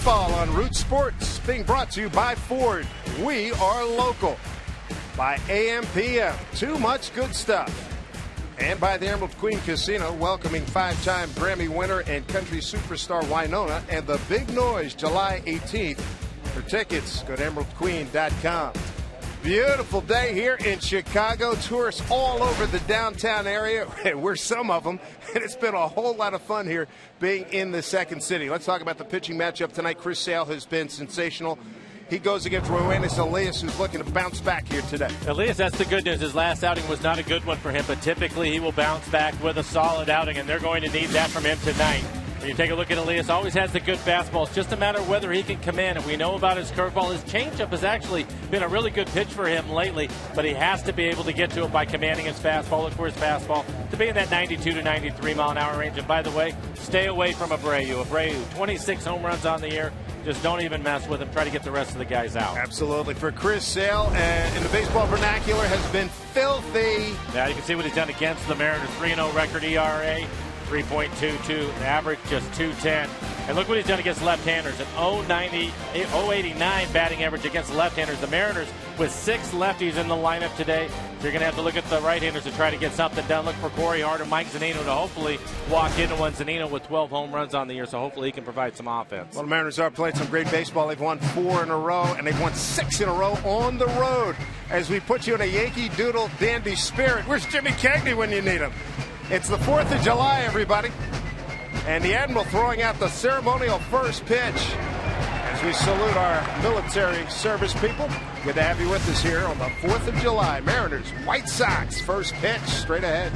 Baseball on Root Sports, being brought to you by Ford. We are local. By AM/PM, too much good stuff. And by the Emerald Queen Casino, welcoming 5-time Grammy winner and country superstar Winona and the Big Noise July 18th. For tickets, go to emeraldqueen.com. Beautiful day here in Chicago. Tourists all over the downtown area. We're some of them, and it's been a whole lot of fun here being in the second city. Let's talk about the pitching matchup tonight. Chris Sale has been sensational. He goes against Roenis Elias, who's looking to bounce back here today. Elias, that's the good news. His last outing was not a good one for him, but typically he will bounce back with a solid outing, and they're going to need that from him tonight. When you take a look at Elias, always has the good fastball. It's just a matter of whether he can command it. We know about his curveball. His changeup has actually been a really good pitch for him lately, but he has to be able to get to it by commanding his fastball. Look for his fastball to be in that 92 to 93 mile an hour range. And by the way, stay away from Abreu. Abreu, 26 home runs on the year. Just don't even mess with him. Try to get the rest of the guys out. Absolutely. For Chris Sale, in the baseball vernacular, has been filthy. Now you can see what he's done against the Mariners. 3-0 record ERA. 3.22, average just 210. And look what he's done against left-handers. An 089 batting average against left-handers. The Mariners with 6 lefties in the lineup today. So you're going to have to look at the right-handers to try to get something done. Look for Corey Hart and Mike Zunino to hopefully walk into one. Zunino with 12 home runs on the year, so hopefully he can provide some offense. Well, the Mariners are playing some great baseball. They've won 4 in a row, and they've won 6 in a row on the road. As we put you in a Yankee Doodle dandy spirit, where's Jimmy Cagney when you need him? It's the 4th of July, everybody. And the Admiral throwing out the ceremonial first pitch as we salute our military service people. Good to have you with us here on the 4th of July. Mariners, White Sox, first pitch, straight ahead.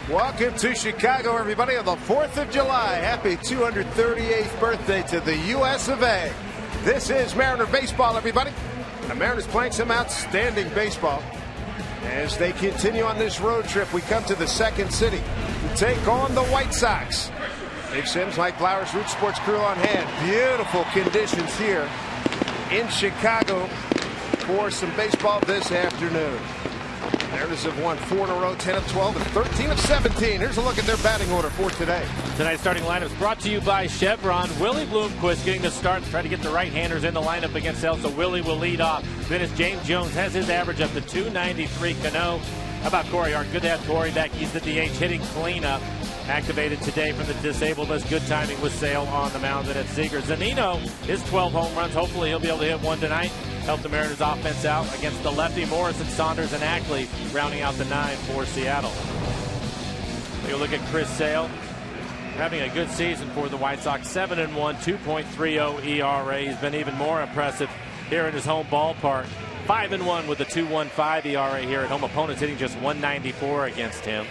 Welcome to Chicago, everybody, on the 4th of July. Happy 238th birthday to the U.S. of A. This is Mariner Baseball, everybody. The Mariners playing some outstanding baseball. As they continue on this road trip, we come to the second city to take on the White Sox. Dave Sims, Mike Flowers, Root Sports crew on hand. Beautiful conditions here in Chicago for some baseball this afternoon. Mariners have won 4 in a row, 10 of 12, and 13 of 17. Here's a look at their batting order for today. Tonight's starting lineup is brought to you by Chevron. Willie Bloomquist getting the start and try to get the right-handers in the lineup against Sale, so Willie will lead off. Then as James Jones has his average up to 293. Cano. How about Corey Hart? Good to have Corey back. He's the DH hitting cleanup. Activated today from the disabled list. Good timing with Sale on the mound. And at Seager, Zunino, his 12 home runs. Hopefully he'll be able to hit one tonight. Help the Mariners offense out against the lefty. Morrison, Saunders, and Ackley rounding out the 9 for Seattle. Take a look at Chris Sale. Having a good season for the White Sox. 7-1, 2.30 ERA. He's been even more impressive here in his home ballpark. 5-1 with a 2.15 ERA here at home. Opponents hitting just 194 against him.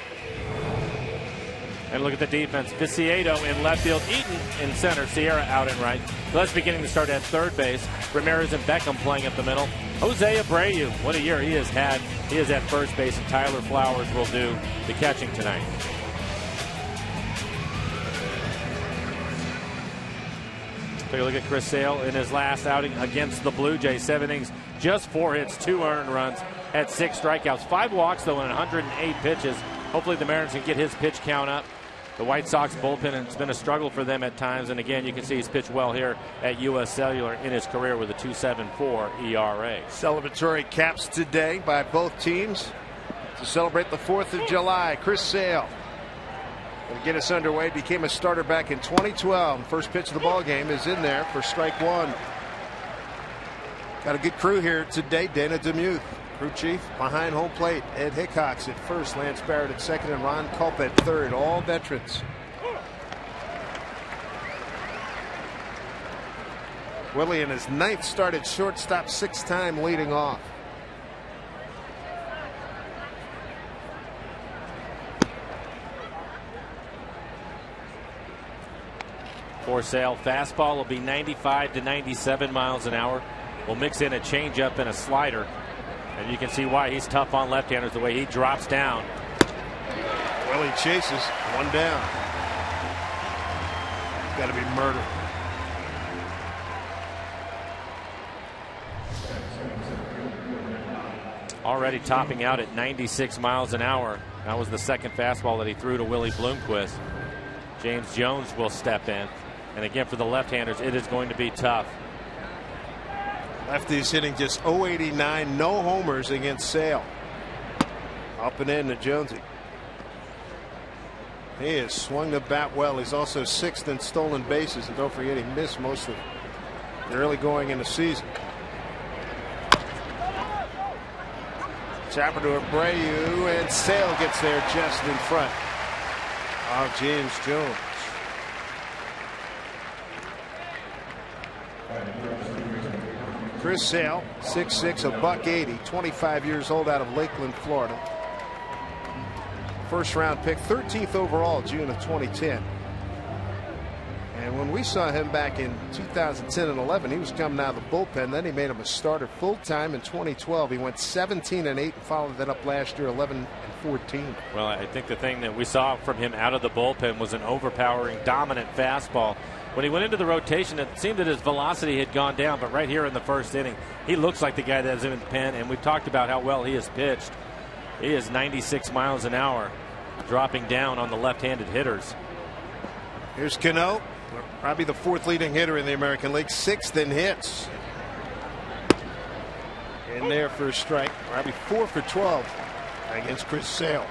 And look at the defense. Viciedo in left field. Eaton in center. Sierra out in right. Let's beginning to start at third base. Ramirez and Beckham playing up the middle. Jose Abreu, what a year he has had. He is at first base, and Tyler Flowers will do the catching tonight. Take a look at Chris Sale in his last outing against the Blue Jays. 7 innings, just 4 hits, 2 earned runs, had 6 strikeouts, 5 walks though in 108 pitches. Hopefully the Mariners can get his pitch count up. The White Sox bullpen, it's been a struggle for them at times. And again, you can see he's pitched well here at U.S. Cellular in his career with a 2.74 ERA. Celebratory caps today by both teams to celebrate the 4th of July. Chris Sale will get us underway. Became a starter back in 2012. First pitch of the ball game is in there for strike 1. Got a good crew here today. Dana Demuth, crew chief, behind home plate. Ed Hickox at first, Lance Barrett at second, and Ron Culp at third. All veterans. Willie in his 9th start at shortstop, 6th time leading off. For Sale, fastball will be 95 to 97 miles an hour. We'll mix in a changeup and a slider. And you can see why he's tough on left-handers, the way he drops down. Willie chases, 1 down. Got to be murder. Already topping out at 96 miles an hour. That was the second fastball that he threw to Willie Bloomquist. James Jones will step in. And again, for the left-handers, it is going to be tough. Lefty's hitting just .089, no homers against Sale. Up and in to Jonesy. He has swung the bat well. He's also 6th in stolen bases, and don't forget he missed most of the early going in the season. Chopper to Abreu, and Sale gets there just in front of James Jones. Chris Sale, 6'6", $180, 25 years old, out of Lakeland, Florida. First round pick, 13th overall, June of 2010. And when we saw him back in 2010 and 11, he was coming out of the bullpen. Then he made him a starter full time in 2012. He went 17-8 and followed that up last year, 11-14. Well, I think the thing that we saw from him out of the bullpen was an overpowering, dominant fastball. When he went into the rotation, it seemed that his velocity had gone down, but right here in the first inning, he looks like the guy that's in the pen, and we've talked about how well he has pitched. He is 96 miles an hour, dropping down on the left-handed hitters. Here's Cano, probably the 4th leading hitter in the American League, 6th in hits. In there for a strike, probably 4 for 12 against Chris Sale.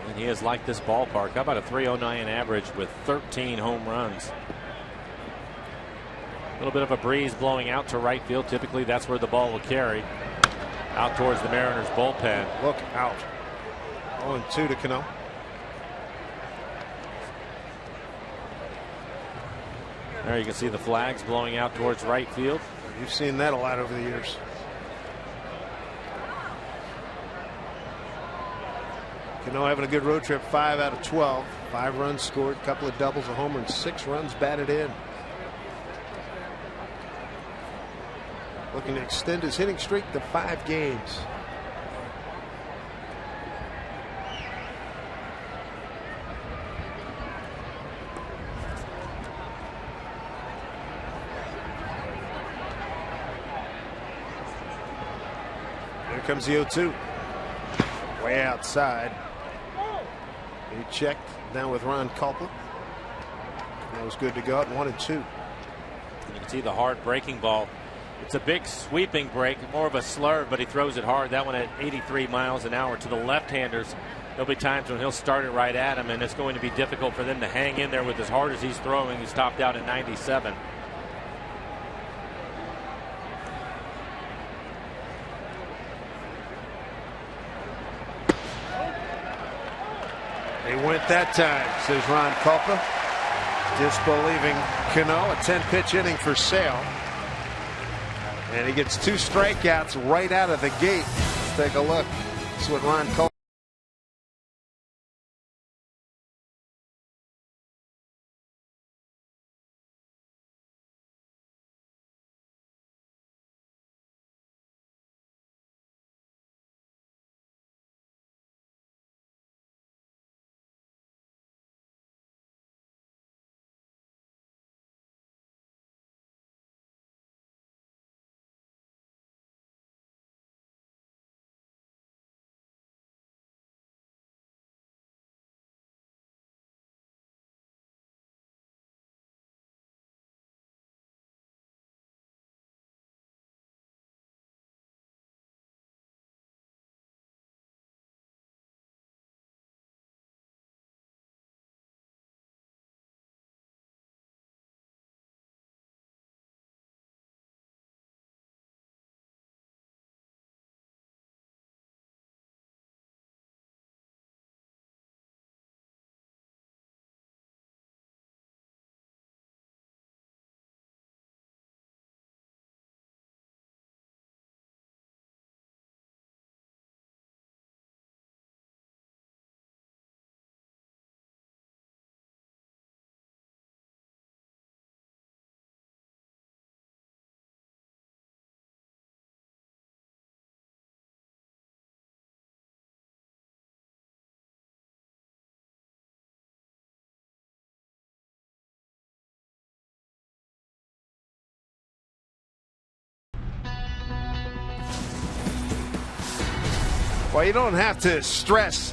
And he has liked this ballpark. How about a .309 average with 13 home runs? A little bit of a breeze blowing out to right field. Typically that's where the ball will carry. Out towards the Mariners bullpen. Look out. 0-2 to Cano. There you can see the flags blowing out towards right field. You've seen that a lot over the years. Cano having a good road trip, 5 out of 12. 5 runs scored, a couple of doubles, a homer, and 6 runs batted in. Looking to extend his hitting streak to 5 games. comes the 0-2. Way outside. He checked down with Ron Culpa. That was good to go at 1-2. You can see the hard breaking ball. It's a big sweeping break, more of a slurve, but he throws it hard. That one at 83 miles an hour to the left-handers. There'll be times when he'll start it right at him, and it's going to be difficult for them to hang in there with as hard as he's throwing. He's topped out at 97. He went that time, says Ron Culpa. Disbelieving Cano. A 10-pitch inning for Sale. And he gets 2 strikeouts right out of the gate. Let's take a look. That's what Ron Culpa. Well, you don't have to stress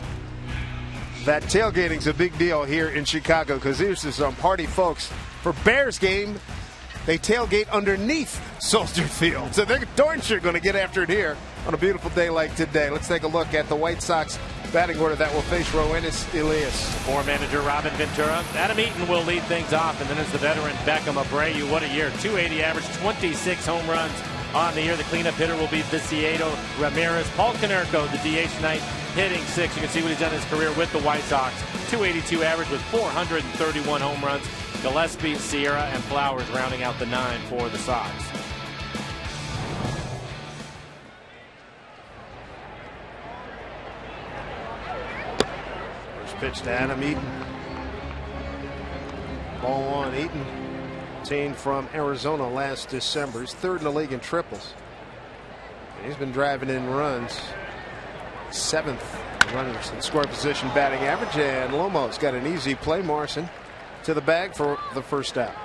that tailgating's a big deal here in Chicago, because here's some party folks. For Bears game, they tailgate underneath Soldier Field. So they're darn sure going to get after it here on a beautiful day like today. Let's take a look at the White Sox batting order that will face Roenis Elias. Former manager Robin Ventura. Adam Eaton will lead things off, and then it's the veteran Beckham Abreu. What a year. .280 average, 26 home runs on the year. The cleanup hitter will be Viciedo Ramirez. Paul Konerko, the DH tonight, hitting 6. You can see what he's done in his career with the White Sox. .282 average with 431 home runs. Gillespie, Sierra, and Flowers rounding out the 9 for the Sox. First pitch to Adam Eaton. Ball 1, Eaton. Obtained from Arizona last December. He's 3rd in the league in triples. And he's been driving in runs. 7th runners in scoring position batting average. And Lomo's got an easy play. Morrison to the bag for the first out.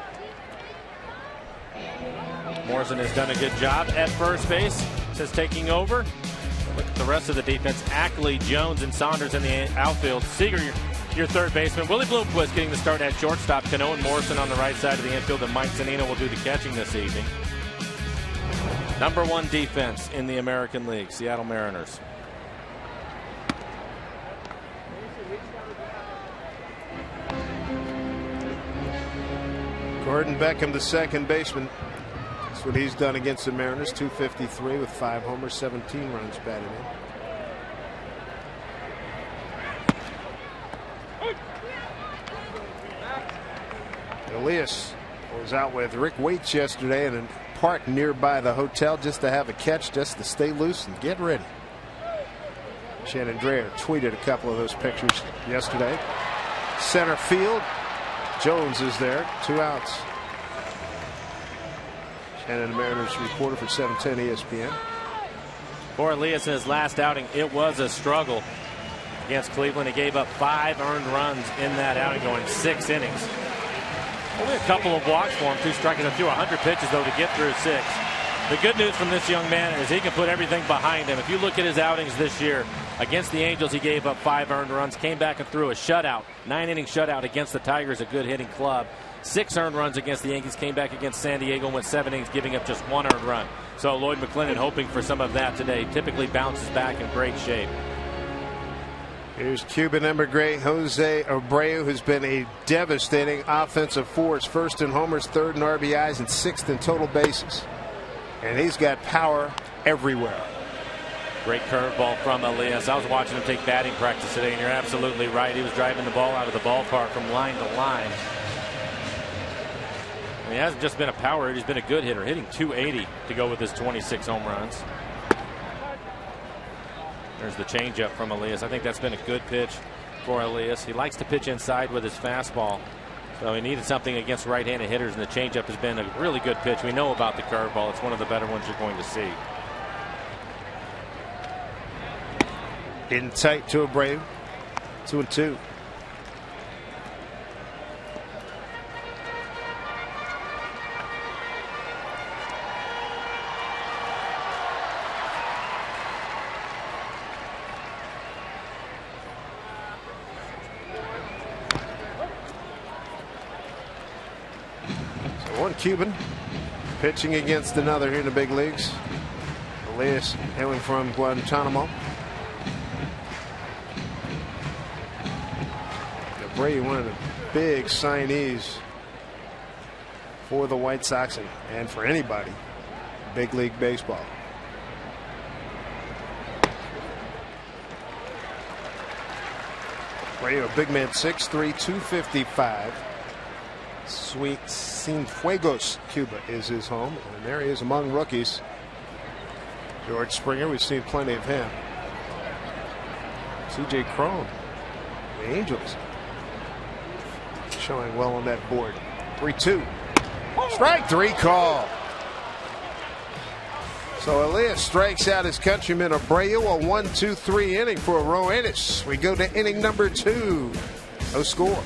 Morrison has done a good job at first base since taking over. Look at the rest of the defense. Ackley, Jones, and Saunders in the outfield. Seager, your third baseman. Willie Bloomquist getting the start at shortstop. Cano and Morrison on the right side of the infield, and Mike Zunino will do the catching this evening. Number 1 defense in the American League, Seattle Mariners. Gordon Beckham, the second baseman. That's what he's done against the Mariners. .253 with 5 homers, 17 runs batted in. Elias was out with Rick Waits yesterday in a park nearby the hotel just to have a catch, just to stay loose and get ready. Shannon Dreher tweeted a couple of those pictures yesterday. Center field. Jones is there. 2 outs. Shannon, the Mariners reporter for 710 ESPN. For Elias in his last outing, it was a struggle against Cleveland. He gave up 5 earned runs in that outing, going 6 innings. Only a couple of walks for him, 2 strikeouts. Threw 100 pitches, though, to get through 6. The good news from this young man is he can put everything behind him. If you look at his outings this year, against the Angels, he gave up 5 earned runs, came back and threw a shutout, 9-inning shutout against the Tigers, a good hitting club. 6 earned runs against the Yankees, came back against San Diego and went 7 innings, giving up just 1 earned run. So Lloyd McClendon hoping for some of that today. Typically bounces back in great shape. Here's Cuban emigre Jose Abreu, who's been a devastating offensive force. 1st in homers, 3rd in RBIs, and 6th in total bases. And he's got power everywhere. Great curveball from Elias. I was watching him take batting practice today, and you're absolutely right. He was driving the ball out of the ballpark from line to line. And he hasn't just been a power hitter, he's been a good hitter, hitting .280 to go with his 26 home runs. There's the changeup from Elias. I think that's been a good pitch for Elias. He likes to pitch inside with his fastball. So he needed something against right-handed hitters, and the changeup has been a really good pitch. We know about the curveball. It's one of the better ones you're going to see. In tight to Abreu. 2-2. One Cuban pitching against another here in the big leagues. Elias hailing from Guantanamo. Abreu, one of the big signees for the White Sox and for anybody in big league baseball. Abreu, a big man, 6'3", 255. Sweet Cienfuegos, Cuba is his home, and there he is among rookies. George Springer, we've seen plenty of him. C.J. Cron, the Angels, showing well on that board. 3-2. Strike 3 call. So Elias strikes out his countryman Abreu. A 1-2-3 inning for Roenis. We go to inning number 2. No score.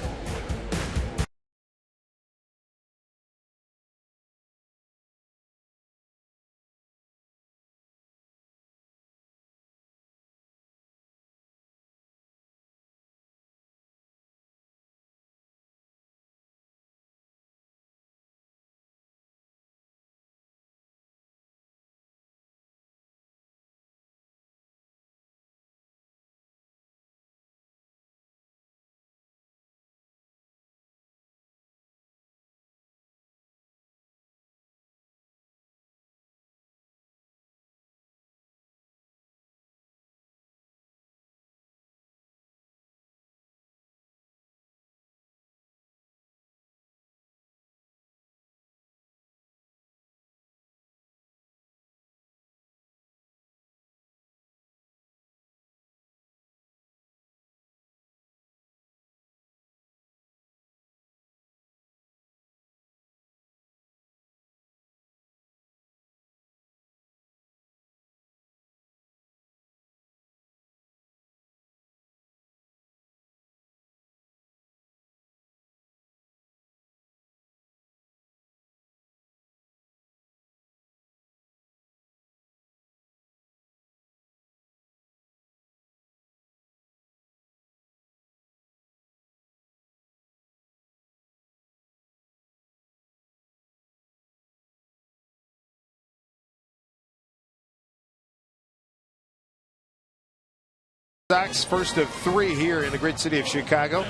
Sox, first of 3 here in the great city of Chicago.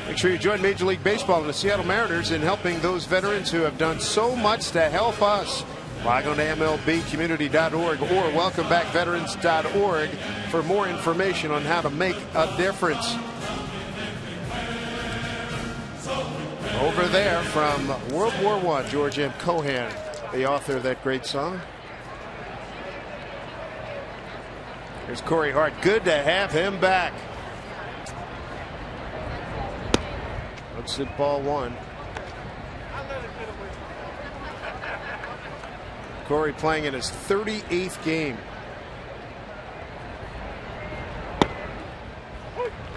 Make sure you join Major League Baseball and the Seattle Mariners in helping those veterans who have done so much to help us. Log on to MLBcommunity.org or welcomebackveterans.org for more information on how to make a difference. Over there from World War I, George M. Cohan, the author of that great song. Here's Corey Hart. Good to have him back. Let's hit ball 1. Corey playing in his 38th game.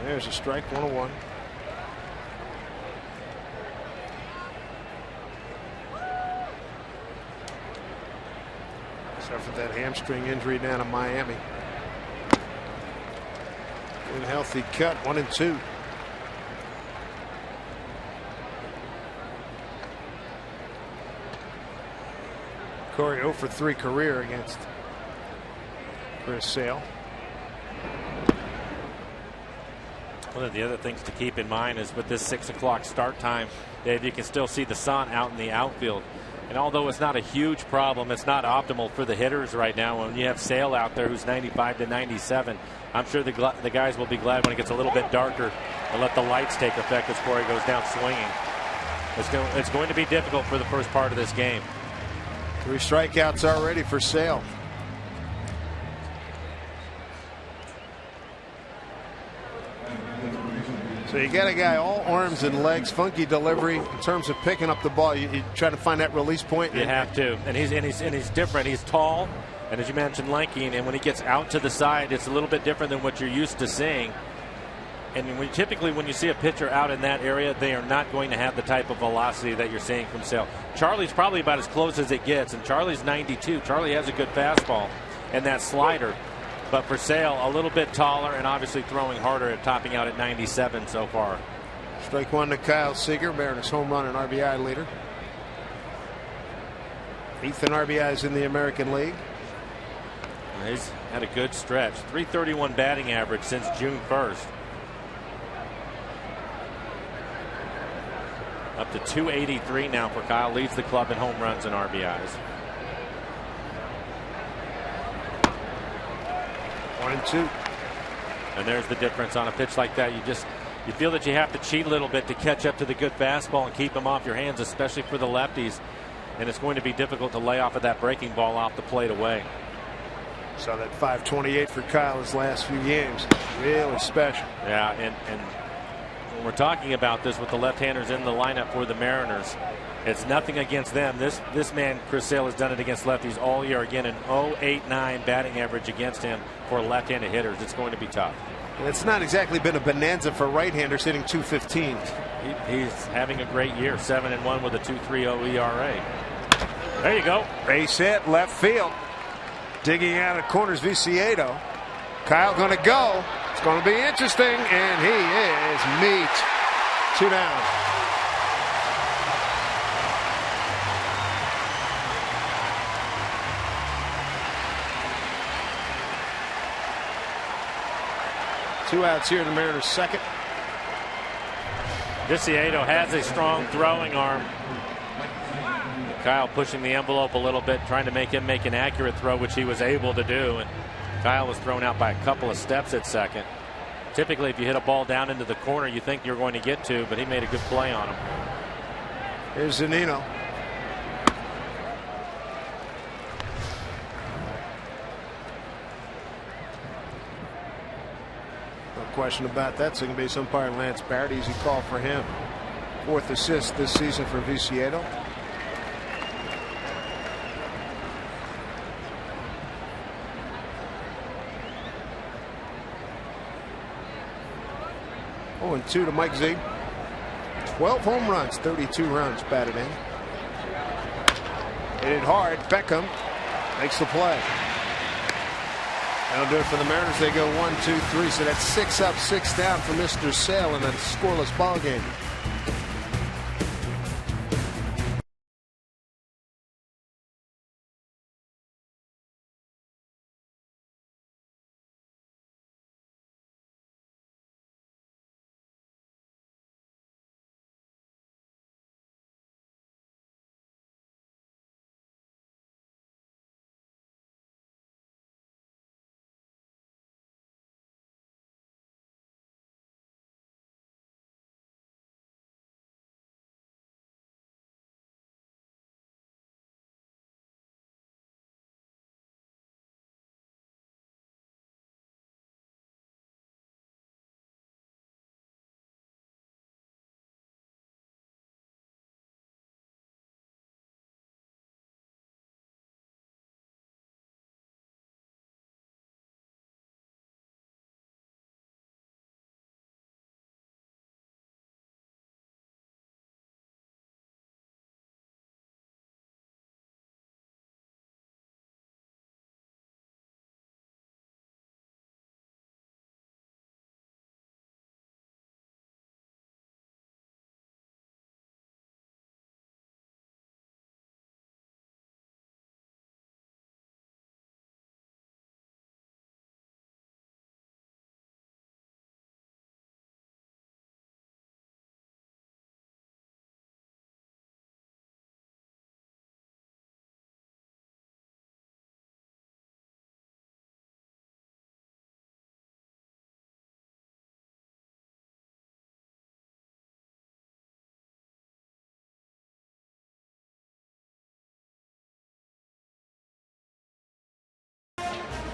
There's a strike, 1-1. Suffered that hamstring injury down in Miami. Good healthy cut, 1-2. Corey 0 for 3 career against Chris Sale. One of the other things to keep in mind is with this 6 o'clock start time, Dave, you can still see the sun out in the outfield. And although it's not a huge problem, it's not optimal for the hitters right now. When you have Sale out there who's 95 to 97, I'm sure the guys will be glad when it gets a little bit darker and let the lights take effect as Corey goes down swinging. It's going to be difficult for the first part of this game. 3 strikeouts already for Sale. So you got a guy all arms and legs, funky delivery in terms of picking up the ball. You try to find that release point. You have to, and he's different. He's tall, and as you mentioned, lanky, and when he gets out to the side, it's a little bit different than what you're used to seeing. And typically when you see a pitcher out in that area, they are not going to have the type of velocity that you're seeing from Sale. Charlie's probably about as close as it gets, and Charlie's 92. Charlie has a good fastball and that slider. But for Sale, a little bit taller and obviously throwing harder at topping out at 97 so far. Strike 1 to Kyle Seager, Mariners home run and RBI leader. 8th in RBIs in the American League. He's had a good stretch. .331 batting average since June 1st. Up to .283 now for Kyle. Leads the club in home runs and RBIs. 1-2. And there's the difference on a pitch like that. You feel that you have to cheat a little bit to catch up to the good fastball and keep him off your hands, especially for the lefties. And it's going to be difficult to lay off of that breaking ball off the plate away. Saw that .528 for Kyle his last few games. Really special. Yeah, and when we're talking about this with the left-handers in the lineup for the Mariners, it's nothing against them. This man, Chris Sale, has done it against lefties all year. Again, an .089 batting average against him for left-handed hitters. It's going to be tough. And it's not exactly been a bonanza for right-handers hitting .215. He's having a great year, 7-1 with a 2.30 ERA. There you go. Base hit, left field. Digging out of corners, Viciedo. Kyle going to go. It's going to be interesting, and he is meat. 2 down. Two outs here in the Mariners' second. Viciedo has a strong throwing arm. Kyle pushing the envelope a little bit, trying to make him make an accurate throw, which he was able to do. And Kyle was thrown out by a couple of steps at second. Typically, if you hit a ball down into the corner, you think you're going to get to, but he made a good play on him. Here's Zunino. No question about that. Second base umpire Lance Barrett. Easy call for him. 4th assist this season for Viciedo. Oh, and 2 to Mike Z. 12 home runs, 32 runs batted in. Hit it hard. Beckham makes the play. That'll do it for the Mariners. They go 1, 2, 3. So that's 6 up, 6 down for Mr. Sale in a scoreless ball game.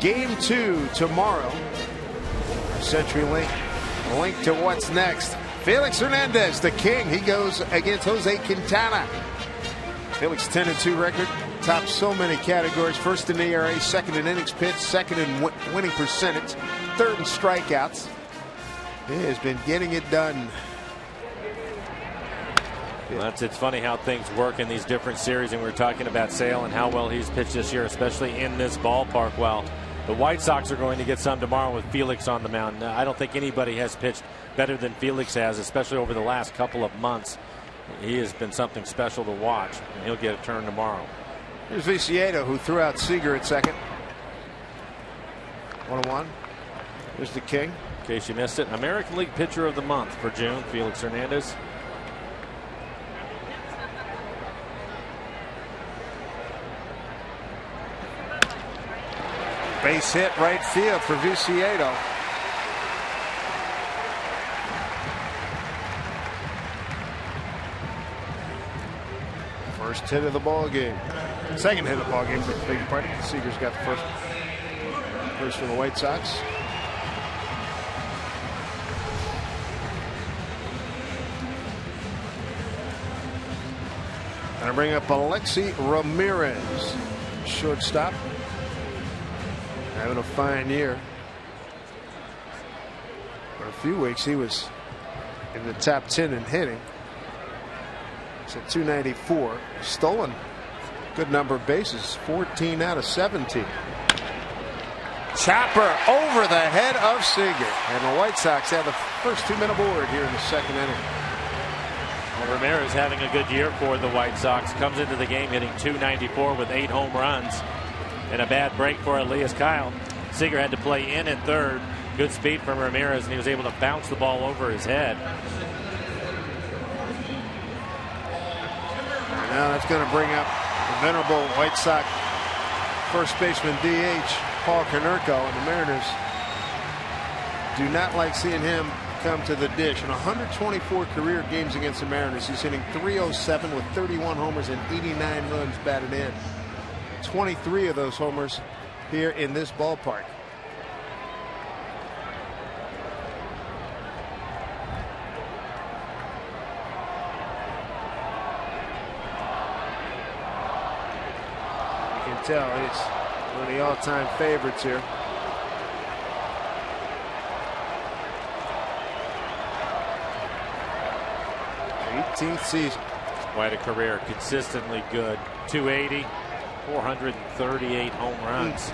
Game 2 tomorrow. CenturyLink, a link to what's next. Felix Hernandez, the king. He goes against Jose Quintana. Felix 10-2 record. Tops so many categories. First in the ERA, second in innings pitched, second in winning percentage, third in strikeouts. He has been getting it done. Well, it's funny how things work in these different series, and we're talking about Sale and how well he's pitched this year, especially in this ballpark. Well, the White Sox are going to get some tomorrow with Felix on the mound. I don't think anybody has pitched better than Felix has, especially over the last couple of months. He has been something special to watch, and he'll get a turn tomorrow. Here's Viciedo, who threw out Seager at second. 1-1. Here's the king. In case you missed it, American League Pitcher of the Month for June, Felix Hernandez. Base hit right field for Viciedo. First hit of the ball game. Second hit of the ball game, beg your pardon. Seager's got the first for the White Sox. And I bring up Alexi Ramirez, shortstop. Having a fine year. For a few weeks, he was in the top 10 in hitting. It's at 294. Stolen good number of bases, 14 out of 17. Chopper over the head of Seager. And the White Sox have the first 2 men aboard here in the second inning. Well, Ramirez having a good year for the White Sox. Comes into the game hitting .294 with 8 home runs. And a bad break for Elias Kyle. Seager had to play in at third. Good speed from Ramirez, and he was able to bounce the ball over his head. Now that's going to bring up the venerable White Sox first baseman DH Paul Konerko, and the Mariners do not like seeing him come to the dish. In 124 career games against the Mariners, he's hitting .307 with 31 homers and 89 runs batted in. 23 of those homers here in this ballpark. You can tell he's one of the all-time favorites here. '18th season. Quite a career, consistently good. 280. 438 home runs.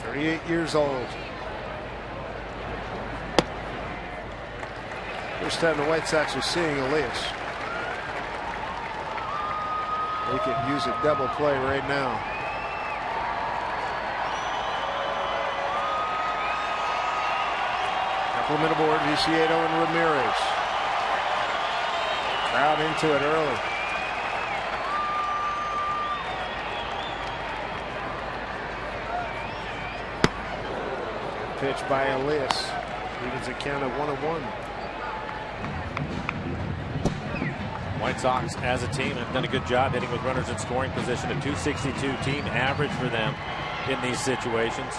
38 years old. First time the White Sox are seeing Elias. They could use a double play right now. Compliment aboard Viciedo and Ramirez. Crowd into it early. Pitch by Elias. Evens a count of 1-1. White Sox as a team have done a good job hitting with runners in scoring position. A .262 team average for them in these situations.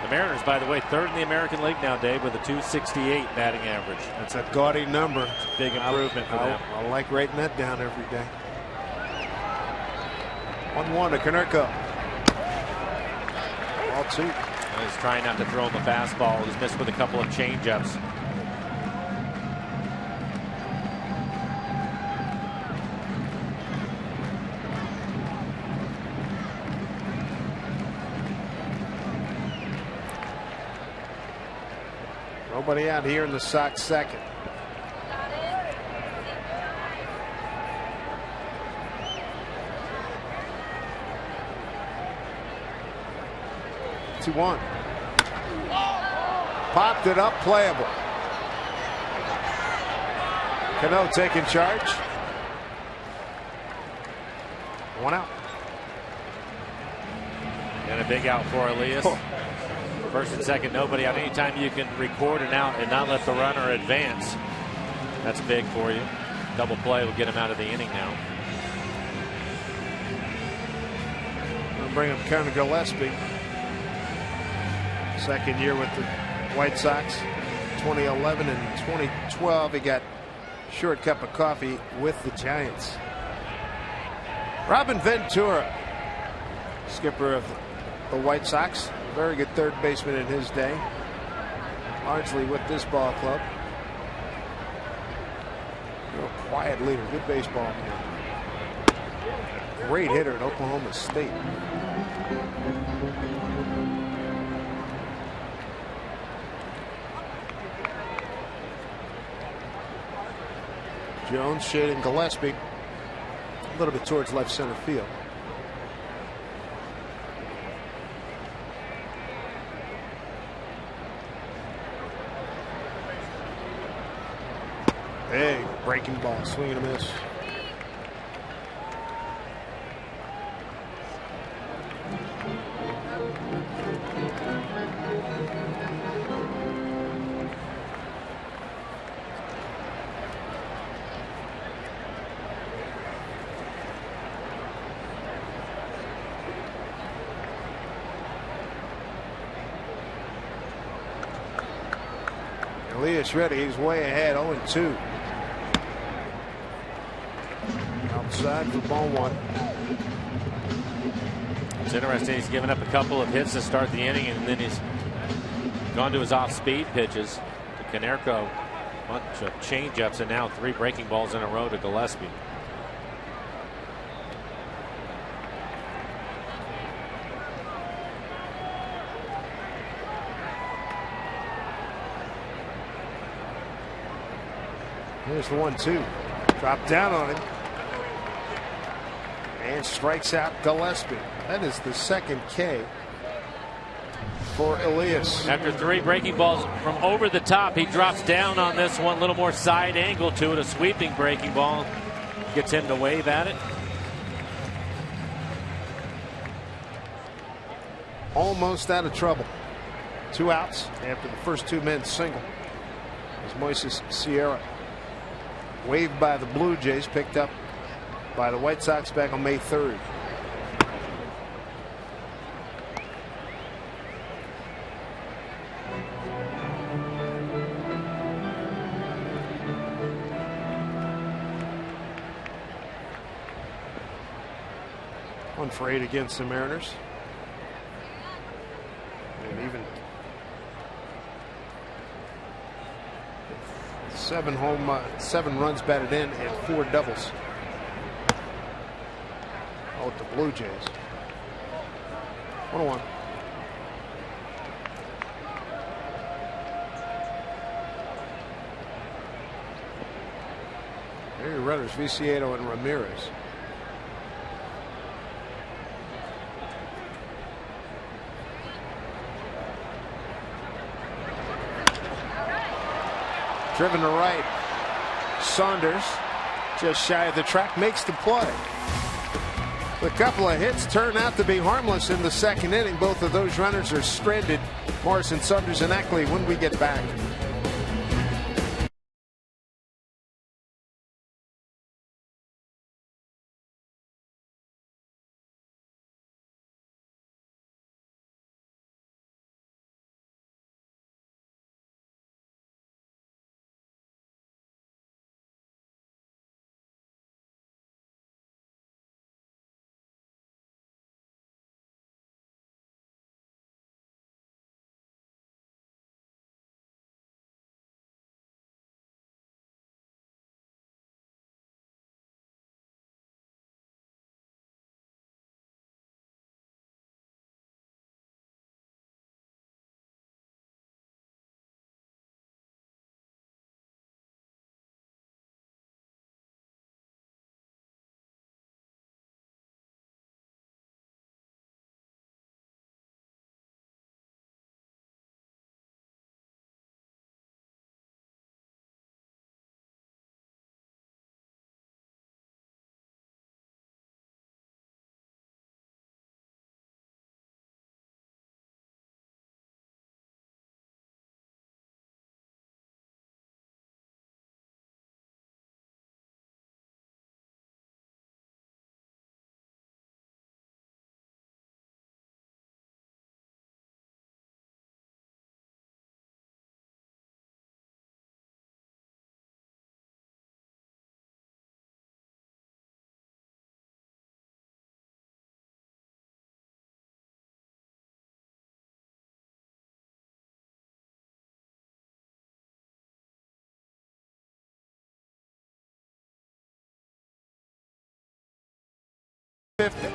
The Mariners, by the way, third in the American League now, Dave, with a .268 batting average. That's a gaudy number. Big improvement for them. I like writing that down every day. 1-1 to Konerko. Ball 2. He's trying not to throw him the fastball. He's missed with a couple of changeups. Nobody out here in the Sox second. One. Popped it up, playable. Cano taking charge. One out. And a big out for Elias. First and second, nobody out. Anytime you can record an out and not let the runner advance, that's big for you. Double play will get him out of the inning now. We'll bring up Conor Gillespie. Second year with the White Sox. 2011 and 2012, he got short cup of coffee with the Giants. Robin Ventura, skipper of the White Sox, very good third baseman in his day, largely with this ball club. Real quiet leader, good baseball man. Great hitter at Oklahoma State. Jones shading Gillespie a little bit towards left center field. Big breaking ball, swing and a miss. Elias ready. He's way ahead. 0-2. Outside for ball one. It's interesting. He's given up a couple of hits to start the inning, and then he's gone to his off-speed pitches to Canerco. Bunch of change-ups, and now 3 breaking balls in a row to Gillespie. Here's the 1-2. Drop down on him. And strikes out Gillespie. That is the second K for Elias. After 3 breaking balls from over the top, he drops down on this one. A little more side angle to it. A sweeping breaking ball. Gets him to wave at it. Almost out of trouble. 2 outs after the first 2 men single. As Moises Sierra, waved by the Blue Jays, picked up by the White Sox back on May 3rd. One for 8 against the Mariners. And even 7 runs batted in and 4 doubles. Oh, with the Blue Jays. 1-1. There are your runners, Viciedo and Ramirez. Driven to right. Saunders, just shy of the track, makes the play. A couple of hits turn out to be harmless in the second inning. Both of those runners are stranded. Morrison, Saunders, and Eckley when we get back.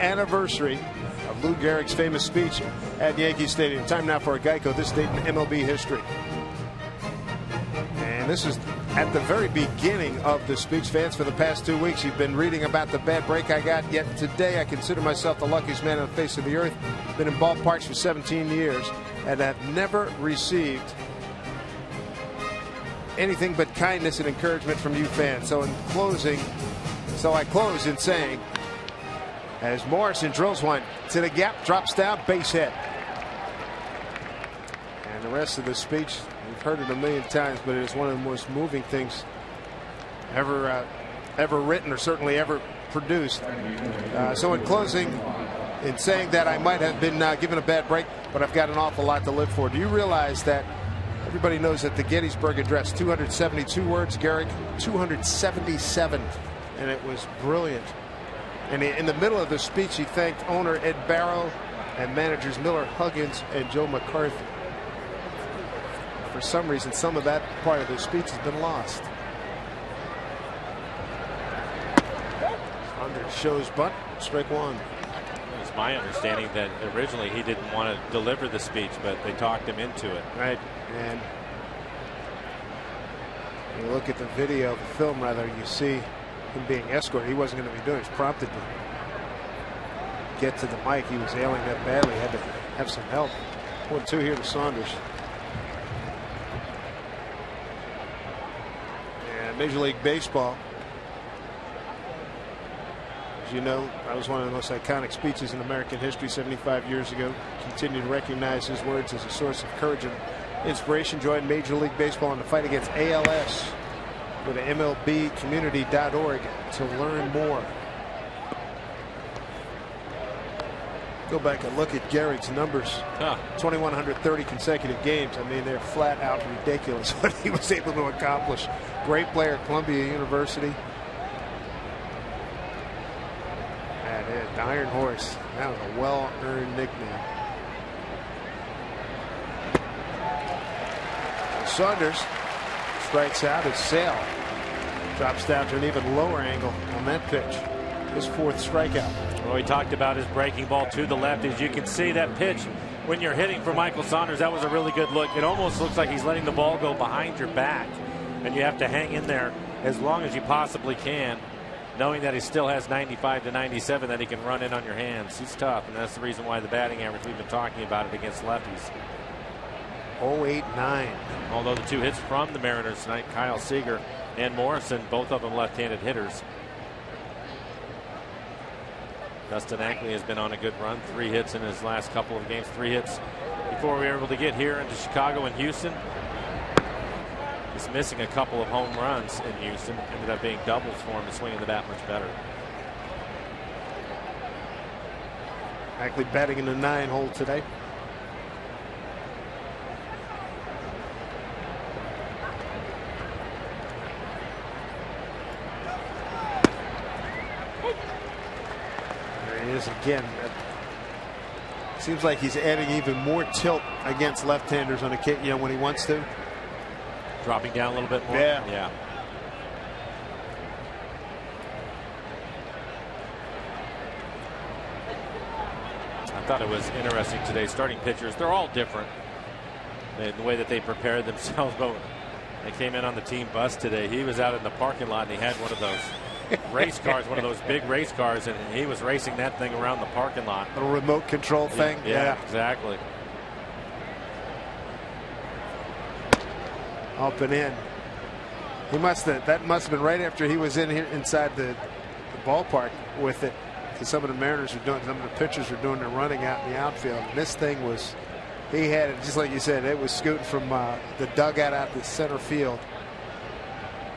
anniversary of Lou Gehrig's famous speech at Yankee Stadium. Time now for a Geico. This date in MLB history. And this is at the very beginning of the speech. Fans, for the past 2 weeks, you've been reading about the bad break I got. Yet today, I consider myself the luckiest man on the face of the earth. Been in ballparks for 17 years and have never received anything but kindness and encouragement from you fans. So in closing, I close in saying, as Morrison drills one to the gap, drops down, base hit. And the rest of the speech, we've heard it a million times, but it is one of the most moving things ever written, or certainly ever produced. So in closing, in saying that I might have been given a bad break, but I've got an awful lot to live for. Do you realize that everybody knows that the Gettysburg Address, 272 words, Gehrig, 277, and it was brilliant. And in the middle of the speech, he thanked owner Ed Barrow and managers Miller Huggins and Joe McCarthy. For some reason, some of that part of the speech has been lost. Under shows bunt, strike one. It's my understanding that originally he didn't want to deliver the speech, but they talked him into it. Right, and you look at the video, the film rather, you see him being escorted. He wasn't going to be doing it. He was prompted to get to the mic. He was ailing that badly. Had to have some help. 1-2 here to Saunders. And Major League Baseball, as you know, that was one of the most iconic speeches in American history 75 years ago. Continue to recognize his words as a source of courage and inspiration. Join Major League Baseball in the fight against ALS. Go to MLBcommunity.org to learn more. Go back and look at Gehrig's numbers. 2,130 consecutive games. I mean, they're flat out ridiculous what he was able to accomplish. Great player at Columbia University. And the Iron Horse. That was a well-earned nickname. Saunders strikes out as Sale drops down to an even lower angle on that pitch. His fourth strikeout. Well, we talked about his breaking ball to the left. As you can see, that pitch, when you're hitting for Michael Saunders, that was a really good look. It almost looks like he's letting the ball go behind your back, and you have to hang in there as long as you possibly can, knowing that he still has 95 to 97 that he can run in on your hands. He's tough, and that's the reason why the batting average, we've been talking about it against lefties. 0.89. Although the two hits from the Mariners tonight, Kyle Seager and Morrison, both of them left-handed hitters. Dustin Ackley has been on a good run. 3 hits in his last couple of games. 3 hits before we were able to get here into Chicago and Houston. He's missing a couple of home runs in Houston. Ended up being doubles for him to swinging the bat much better. Ackley batting in the 9-hole today. Is again. It seems like he's adding even more tilt against left-handers on a when he wants to. Dropping down a little bit more. Yeah. I thought it was interesting today. Starting pitchers, they're all different in the way that they prepared themselves. But they came in on the team bus today. He was out in the parking lot and he had one of those race cars, one of those big race cars, and he was racing that thing around the parking lot. Little remote control thing. Yeah, exactly. Up and in. He must have. That must have been right after he was in here inside the ballpark with it. Because some of the Mariners were doing, some of the pitchers were doing their running out in the outfield. And this thing was, he had it just like you said. It was scooting from the dugout out to center field.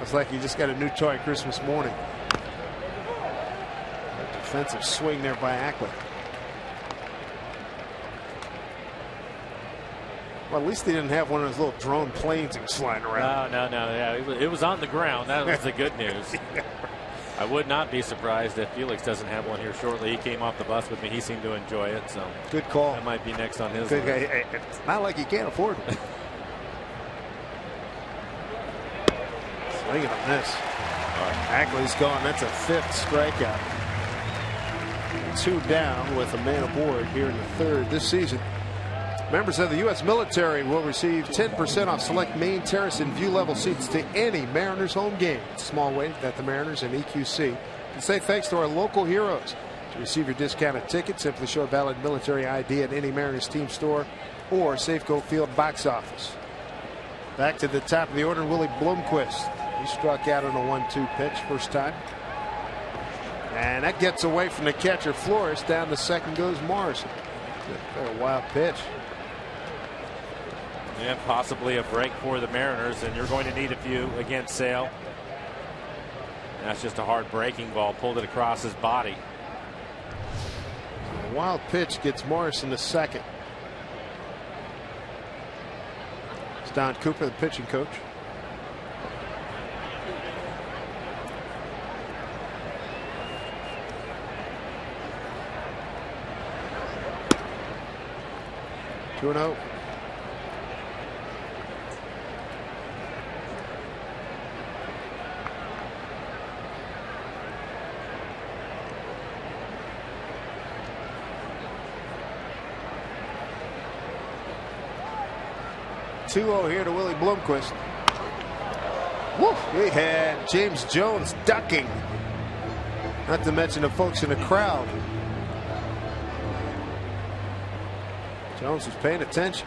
It's like you just got a new toy Christmas morning. A defensive swing there by Ackley. Well, at least he didn't have one of those little drone planes he was flying around. No. Yeah, it was on the ground. That was the good news. Yeah. I would not be surprised if Felix doesn't have one here shortly. He came off the bus with me. He seemed to enjoy it. So good call. That might be next on his list. It's not like you can't afford it. Swinging on this. Ackley's gone. That's a 5th strikeout. 2 down with a man aboard here in the 3rd this season. Members of the U.S. military will receive 10% off select main terrace and view level seats to any Mariners home game. It's a small way that the Mariners and EQC can say thanks to our local heroes. To receive your discounted ticket, simply show a valid military ID at any Mariners team store or Safeco Field box office. Back to the top of the order, Willie Bloomquist. He struck out on a 1-2 pitch first time. And that gets away from the catcher Flores. Down to second goes Morrison. A wild pitch. And possibly a break for the Mariners, and you're going to need a few against Sale. And that's just a hard breaking ball. Pulled it across his body. A wild pitch gets Morrison to second. It's Don Cooper, the pitching coach. Two and 0. Here to Willie Bloomquist. Woo! We had James Jones ducking. Not to mention the folks in the crowd. Jones was paying attention.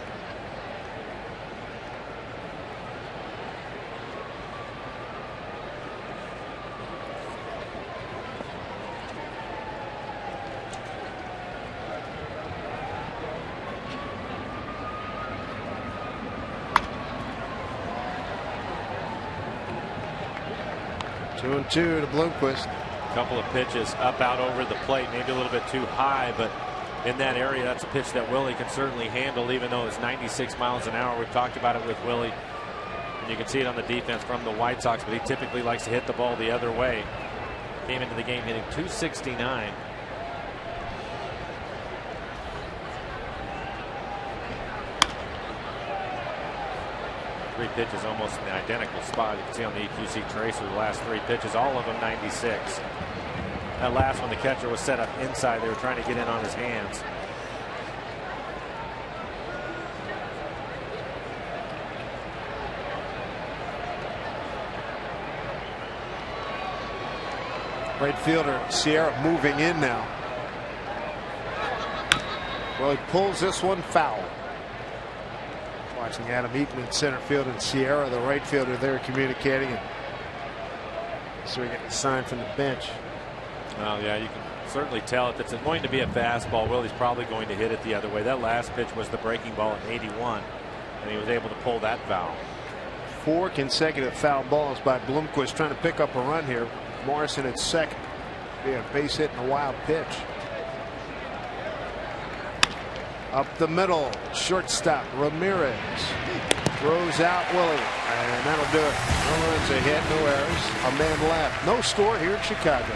Two and 2 to Bloomquist. A couple of pitches up out over the plate, maybe a little bit too high, but in that area, that's a pitch that Willie can certainly handle, even though it's 96 miles an hour. We've talked about it with Willie, and you can see it on the defense from the White Sox, but he typically likes to hit the ball the other way. Came into the game hitting .269. Three pitches almost in the identical spot. You can see on the EQC tracer the last 3 pitches, all of them 96. That last one, the catcher was set up inside. They were trying to get in on his hands. Right fielder Sierra moving in now. Well, he pulls this one foul. Watching Adam Eaton in center field and Sierra, the right fielder, there communicating. And so we're getting a sign from the bench. Well, yeah, you can certainly tell if it's going to be a fastball, Willie's probably going to hit it the other way. That last pitch was the breaking ball at 81, and he was able to pull that foul. 4 consecutive foul balls by Bloomquist, trying to pick up a run here. Morrison at second. Yeah, base hit and a wild pitch. Up the middle, shortstop Ramirez throws out Willie, and that'll do it. No runs, a hit, no errors, a man left. No score here in Chicago.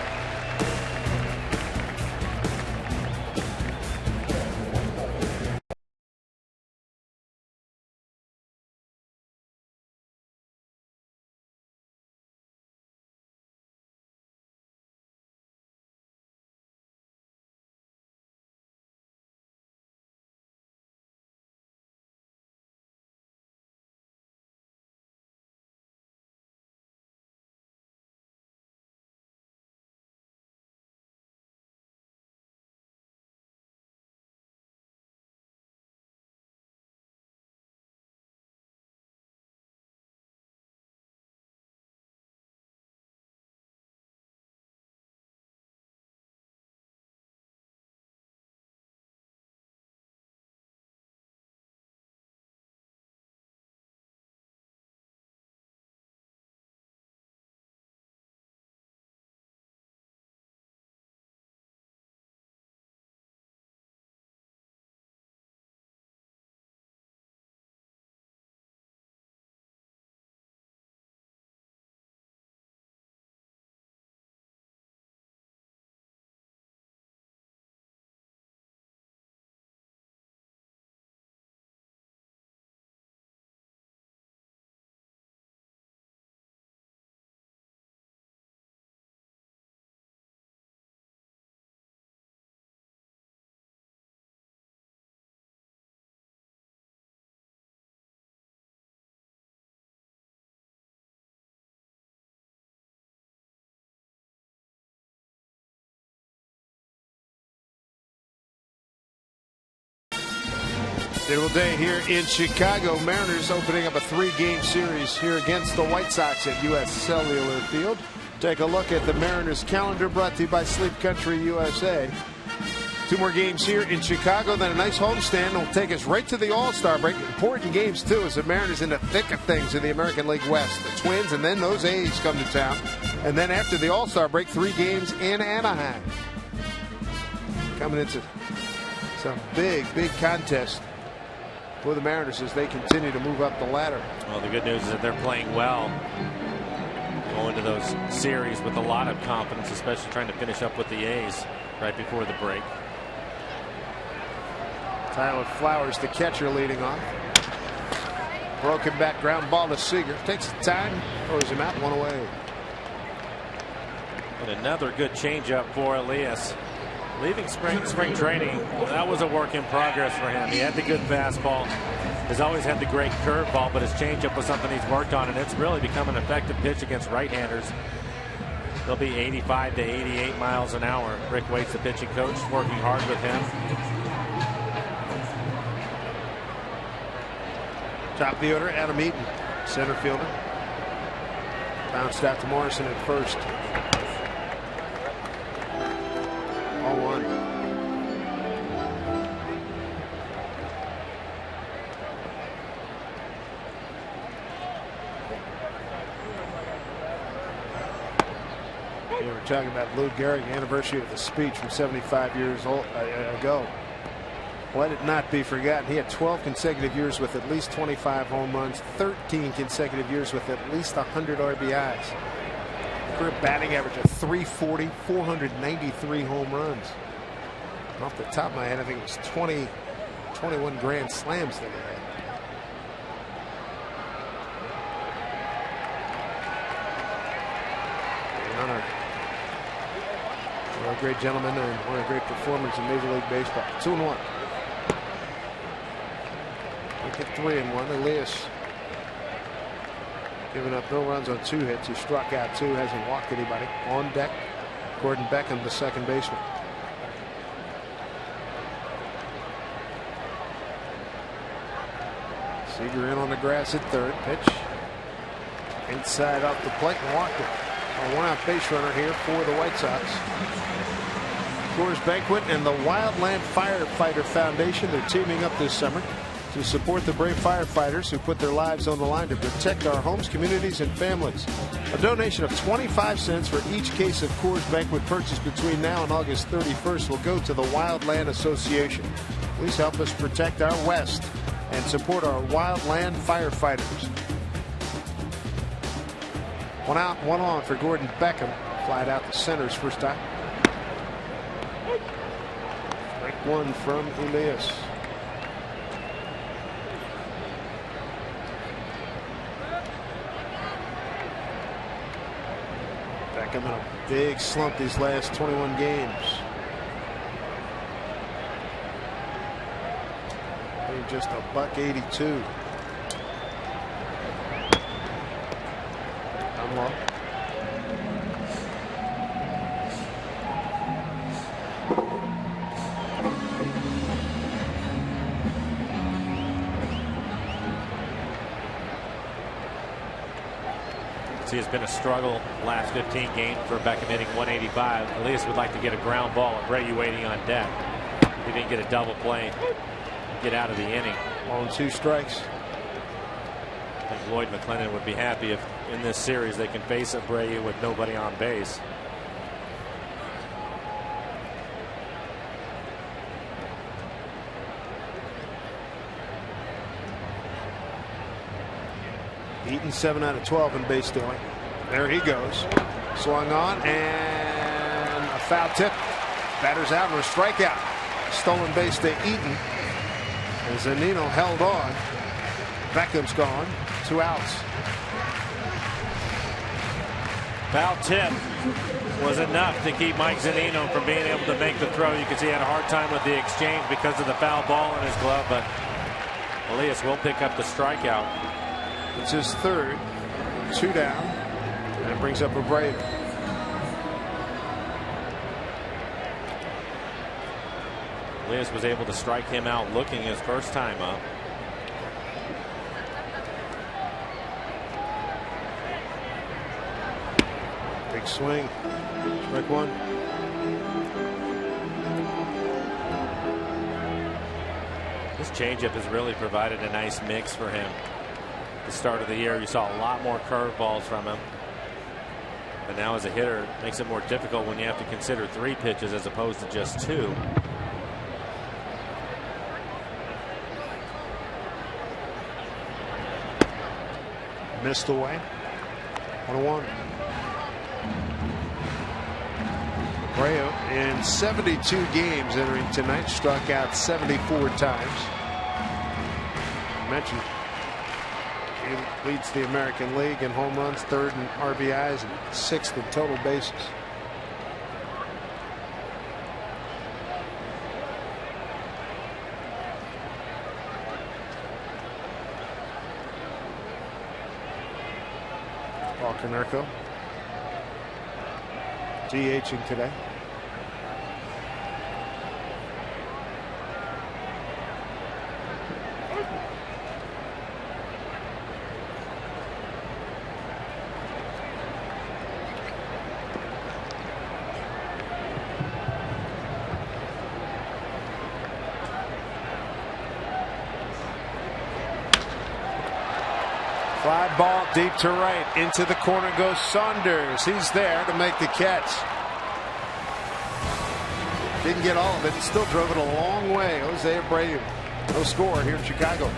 Beautiful day here in Chicago. Mariners opening up a 3-game series here against the White Sox at U.S. Cellular Field. Take a look at the Mariners calendar, brought to you by Sleep Country USA. 2 more games here in Chicago, then a nice homestand will take us right to the All-Star break. Important games, too, as the Mariners in the thick of things in the American League West. The Twins and then those A's come to town. And then after the All-Star break, 3 games in Anaheim. Coming into some big contests for the Mariners as they continue to move up the ladder. Well, the good news is that they're playing well. Going to those series with a lot of confidence, especially trying to finish up with the A's right before the break. Tyler Flowers, the catcher, leading off. Broken back ground ball to Seager. Takes the time, throws him out, 1 away. And another good changeup for Elias. Leaving spring training, that was a work in progress for him. He had the good fastball, has always had the great curveball, but his changeup was something he's worked on, and it's really become an effective pitch against right-handers. They'll be 85 to 88 miles an hour. Rick Waite's the pitching coach, working hard with him. Top of the order, Adam Eaton, center fielder. Bounced out to Morrison at first. 0-1. We were talking about Lou Gehrig, anniversary of the speech from 75 years ago. Let it not be forgotten, he had 12 consecutive years with at least 25 home runs, 13 consecutive years with at least 100 RBIs. Career batting average of 340, 493 home runs. Off the top of my head, I think it was 21 grand slams that he had. One of a great gentleman and one of the great performers in Major League Baseball. 2-1. Look at 3-1. Elias giving up no runs on 2 hits. He struck out 2, hasn't walked anybody. On deck, Gordon Beckham, the second baseman. Seager in on the grass at third. Pitch inside off the plate and walked it. A 1-out base runner here for the White Sox. Coors Banquet and the Wildland Firefighter Foundation, they're teaming up this summer to support the brave firefighters who put their lives on the line to protect our homes, communities, and families. A donation of 25 cents for each case of Coors Banquet purchased between now and August 31st will go to the Wildland Association. Please help us protect our West and support our wildland firefighters. 1 out, 1 on for Gordon Beckham. Flied out to center's first time. Strike 1 from Elias. Beckham in a big slump these last 21 games. Just a $1.82. Unlock. See, it's been a struggle last 15 games for Beckham, hitting 185. Elias would like to get a ground ball. Abreu waiting on deck. He didn't get a double play. Get out of the inning. 2 strikes. I think Lloyd McClendon would be happy if in this series they can face Abreu with nobody on base. Eaton 7 out of 12 in base stealing. There he goes. Swung on and a foul tip. Batter's out and a strikeout. Stolen base to Eaton. And Zunino held on. Beckham's gone. 2 outs. Foul tip was enough to keep Mike Zunino from being able to make the throw. You can see he had a hard time with the exchange because of the foul ball in his glove, but Elias will pick up the strikeout. It's his third. 2 down. And it brings up Abreu. Elias was able to strike him out looking his first time up. Big swing. Strike one. This changeup has really provided a nice mix for him. At the start of the year, you saw a lot more curveballs from him. But now as a hitter, it makes it more difficult when you have to consider 3 pitches as opposed to just 2. Missed away. 1-1. Abreu in 72 games entering tonight struck out 74 times. I mentioned he leads the American League in home runs, 3rd in RBIs, and 6th in total bases. Paul Konerko DHing today. Fly ball deep to right. Into the corner goes Saunders. He's there to make the catch. Didn't get all of it. He still drove it a long way. Jose Abreu. No score here in Chicago.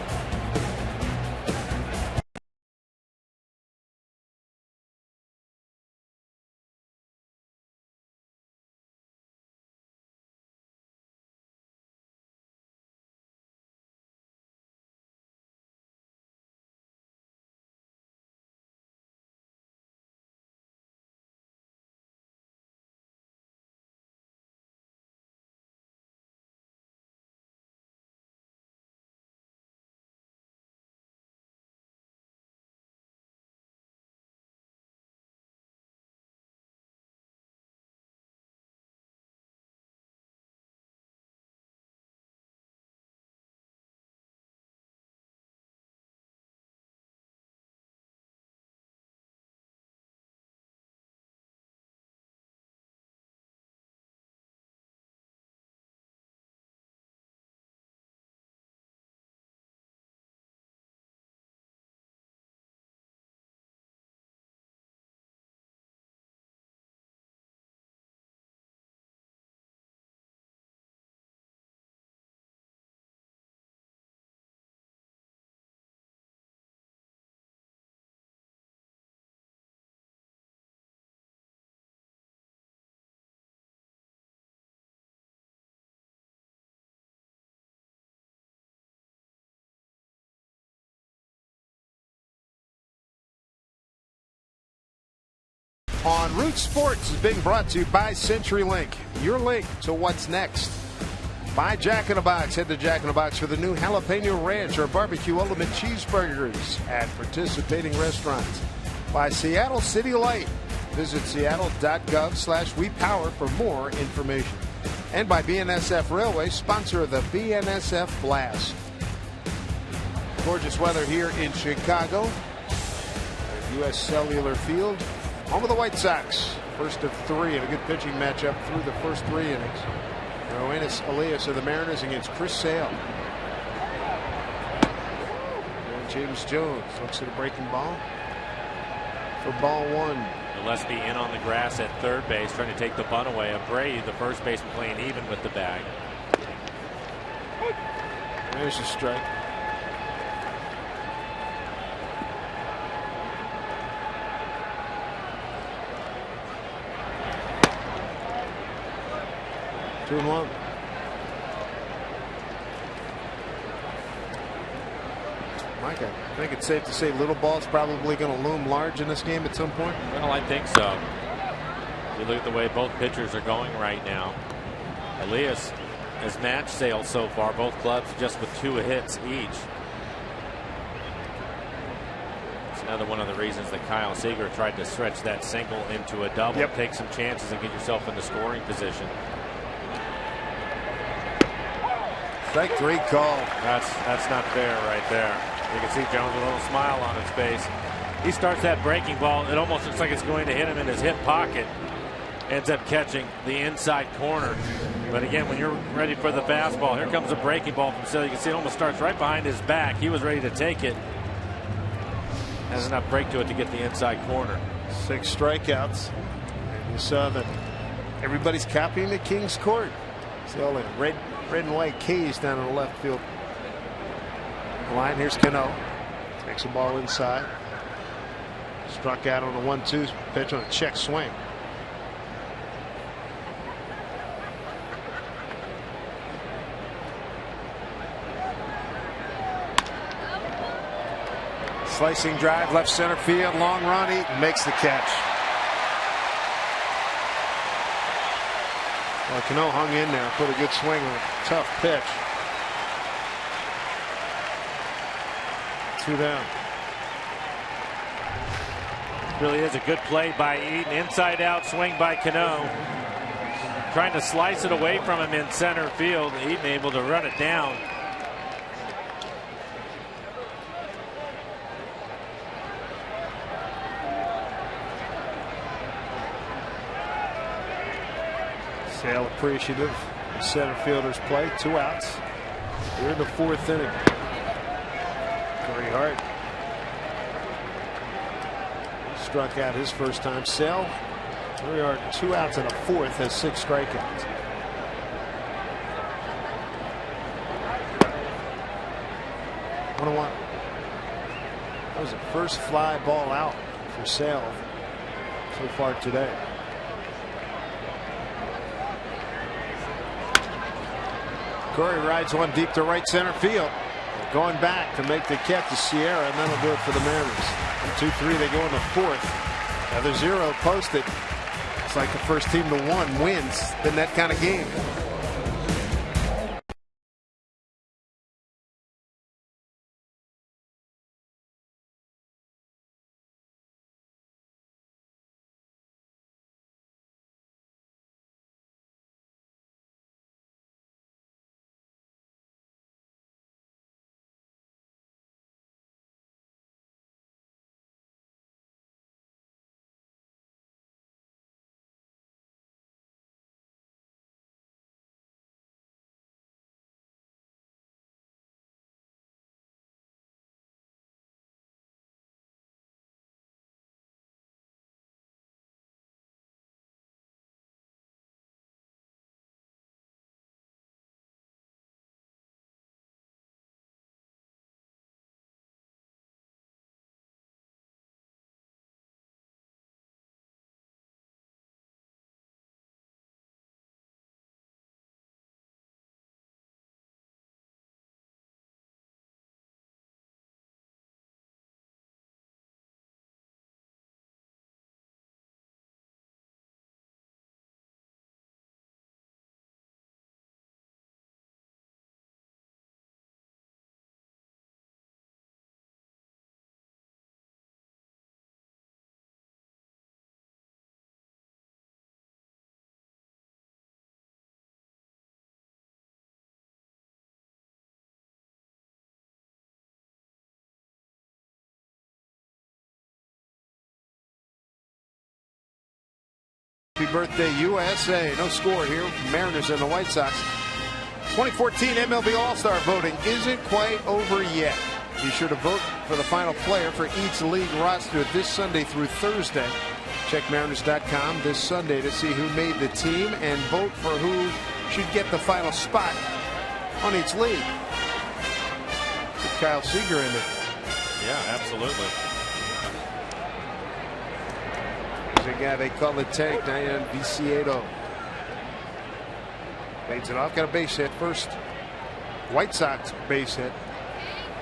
On Root Sports is being brought to you by CenturyLink, your link to what's next. By Jack in the Box. Head to Jack in the Box for the new Jalapeno Ranch or Barbecue Ultimate Cheeseburgers at participating restaurants. By Seattle City Light. Visit seattle.gov/WePower for more information. And by BNSF Railway, sponsor of the BNSF Blast. Gorgeous weather here in Chicago. U.S. Cellular Field. Home of the White Sox. First of 3 in a good pitching matchup through the first 3 innings. Roenis Elias of the Mariners against Chris Sale. And James Jones looks at a breaking ball for ball 1. Gillespie in on the grass at third base trying to take the bunt away. Abreu, the first baseman, playing even with the bag. There's a strike. Two and one. Mike, I think it's safe to say little ball's probably going to loom large in this game at some point. Well, I think so. You look at the way both pitchers are going right now. Elias has matched Sale so far, both clubs just with 2 hits each. It's another one of the reasons that Kyle Seager tried to stretch that single into a double. Yep. Take some chances and get yourself in the scoring position. Strike 3 call. That's not fair right there. You can see Jones with a little smile on his face. He starts that breaking ball. It almost looks like it's going to hit him in his hip pocket. Ends up catching the inside corner. But again, when you're ready for the fastball, here comes a breaking ball from Sale. You can see it almost starts right behind his back. He was ready to take it. Has enough break to it to get the inside corner. 6 strikeouts. And you saw that everybody's copying the King's court. See all the red and white K's down in the left field line. Here's Cano. Takes the ball inside. Struck out on a 1-2 pitch on a check swing. Slicing drive, left center field, long run. Eaton makes the catch. Well, Cano hung in there, put a good swing on a tough pitch. 2 down. Really is a good play by Eaton. Inside out swing by Cano. Trying to slice it away from him in center field. Eaton able to run it down. Sale appreciative of center fielder's play. 2 outs. We're in the 4th inning. Corey Hart struck out his first time. Sale, Corey Hart, 2 outs and a 4th, has 6 strikeouts. One. That was the first fly ball out for Sale so far today. Corey rides one deep to right center field. Going back to make the catch to Sierra, and that'll do it for the Mariners. 2-3, they go in the 4th. Another 0 posted. It's like the first team to 1 wins in that kind of game. Happy birthday, USA. No score here. Mariners and the White Sox. 2014 MLB All-Star voting isn't quite over yet. Be sure to vote for the final player for each league roster this Sunday through Thursday. Check Mariners.com this Sunday to see who made the team and vote for who should get the final spot on each league. Get Kyle Seager in there. Yeah, absolutely. There's a guy they call the tank, Diane Viciedo. Fades it off, got a base hit. First White Sox base hit.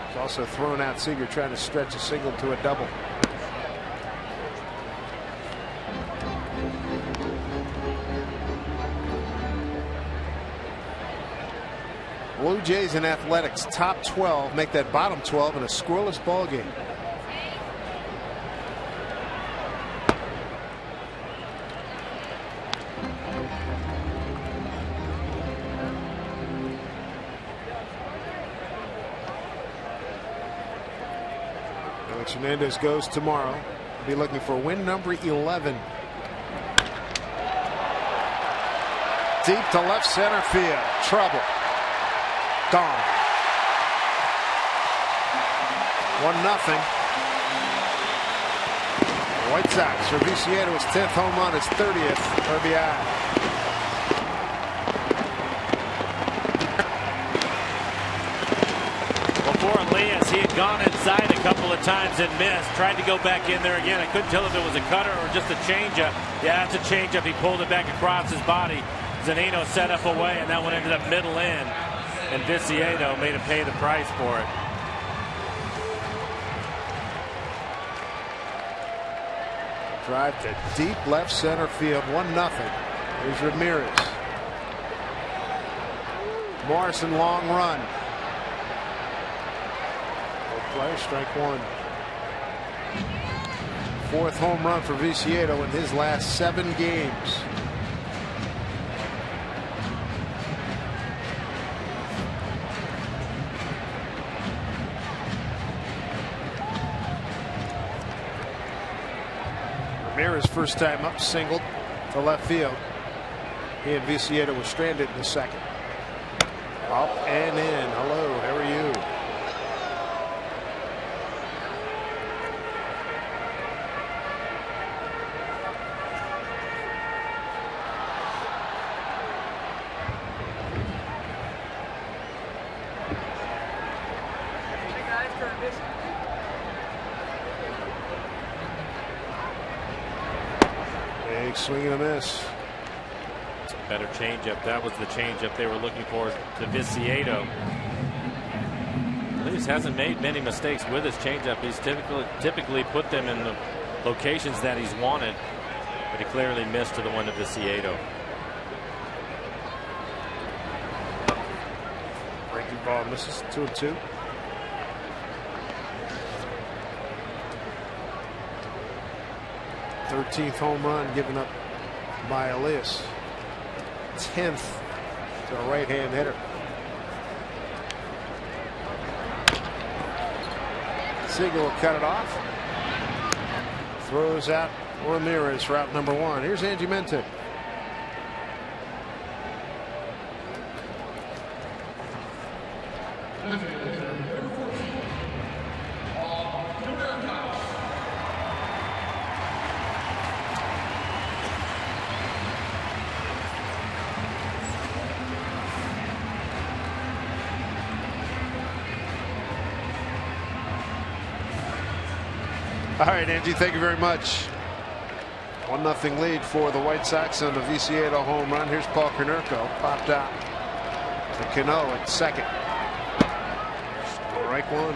He's also thrown out Seager trying to stretch a single to a double. Blue Jays and Athletics top 12 make that bottom 12 in a scoreless ball game. pitch. Hernandez goes tomorrow. Be looking for win number 11. Deep to left center field. Trouble. Gone. 1-0. White Sox for Viciedo, his 10th home run, his 30th RBI. Before Elias, he had gone inside a couple of times and missed. Tried to go back in there again. I couldn't tell if it was a cutter or just a changeup. Yeah, it's a changeup. He pulled it back across his body. Zunino set up away, and that one ended up middle in. And Viciedo made him pay the price for it. Drive to deep left center field. 1-0. Here's Ramirez. Morrison, long run. Play, strike one. 4th home run for Viciedo in his last 7 games. Ramirez, first time up, singled to left field. He and Viciedo were stranded in the second. Up and in. Hello, how are you? Big swing and a miss. It's a better changeup. That was the changeup they were looking for to Viciedo. Leafs hasn't made many mistakes with his changeup. He's typically put them in the locations that he's wanted, but he clearly missed to the one to Viciedo. Breaking ball misses. 2-2. Thirteenth home run given up by Elias. 10th to a right-hand hitter. Siegel will cut it off. Throws out Ramirez, route number 1. Here's Angie Mente. All right, Angie, thank you very much. 1-0 lead for the White Sox on the Viciedo home run. Here's Paul Konerko, popped out to Cano at second. Strike one.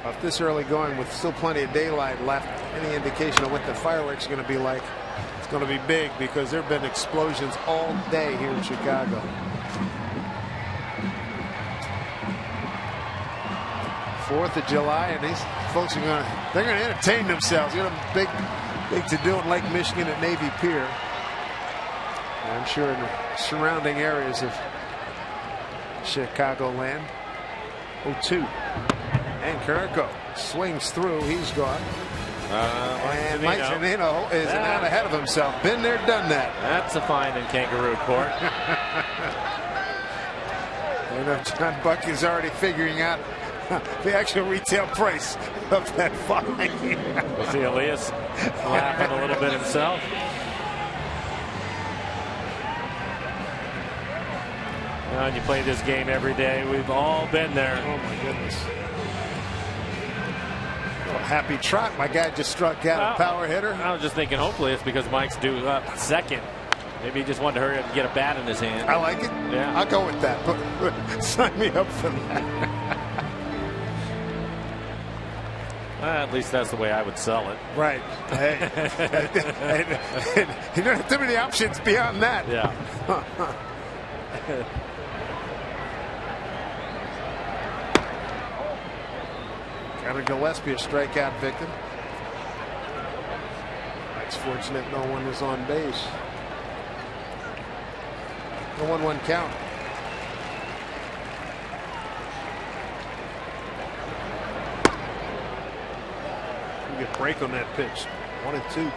Off this early going with still plenty of daylight left, any indication of what the fireworks are going to be like? It's going to be big because there have been explosions all day here in Chicago. Fourth of July, and these folks are they're going to entertain themselves. Got a big to do in Lake Michigan at Navy Pier. And I'm sure in the surrounding areas of Chicagoland. 0-2. And Konerko swings through. He's gone. And Mike Zunino is out ahead of himself. Been there, done that. That's a fine in Kangaroo Court. You know, John Buck is already figuring out the actual retail price of that fine. We'll see Elias laughing a little bit himself. And you play this game every day. We've all been there. Oh my goodness. Happy trot. My guy just struck out a power hitter. I was just thinking hopefully it's because Mike's due up second. Maybe he just wanted to hurry up and get a bat in his hand. I like it. Yeah. I'll go with that. Sign me up for that. At least that's the way I would sell it. Right. Hey. You don't have too many options beyond that. Yeah. Conor Gillespie, a strikeout victim. It's fortunate no one was on base. The 1-1 count. You get a break on that pitch. 1-2.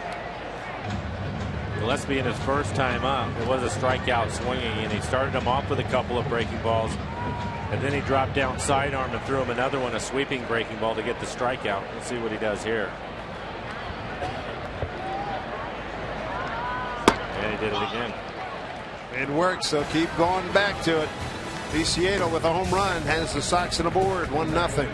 Gillespie in his first time up, it was a strikeout swinging, and he started him off with a couple of breaking balls, and then he dropped down sidearm and threw him another one, a sweeping breaking ball to get the strikeout. Let's see what he does here. And he did it again. It works, so keep going back to it. Viciado with a home run has the Sox on the board, 1-0.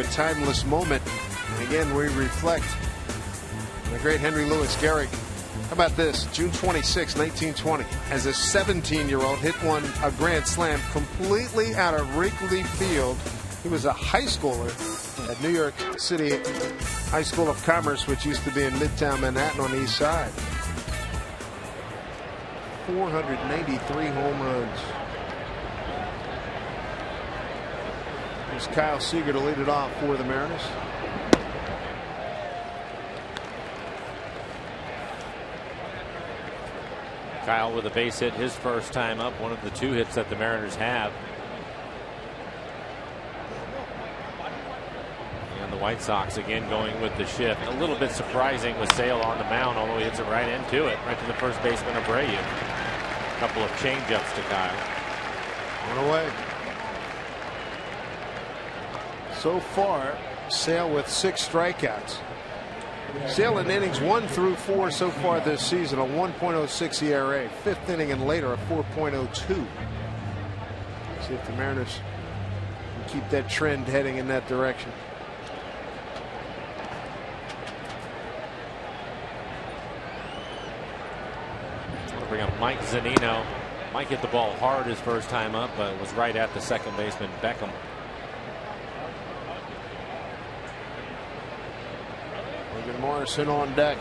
A timeless moment. And again, we reflect on the great Henry Louis Gehrig. How about this? June 26, 1920. As a 17-year-old, hit a grand slam completely out of Wrigley Field. He was a high schooler at New York City High School of Commerce, which used to be in Midtown Manhattan on the East Side. 493 home runs. There's Kyle Seager to lead it off for the Mariners. Kyle with a base hit his first time up, one of the 2 hits that the Mariners have. And the White Sox again going with the shift. A little bit surprising with Sale on the mound, although he hits it right into it, right to the first baseman Abreu. A couple of change-ups to Kyle. One away. So far, Sale with 6 strikeouts. Sale in innings 1 through 4 so far this season, a 1.06 ERA. 5th inning and later, a 4.02. See if the Mariners can keep that trend heading in that direction. Bring up Mike Zunino. Mike hit the ball hard his first time up, but it was right at the second baseman Beckham. Logan Morrison on deck.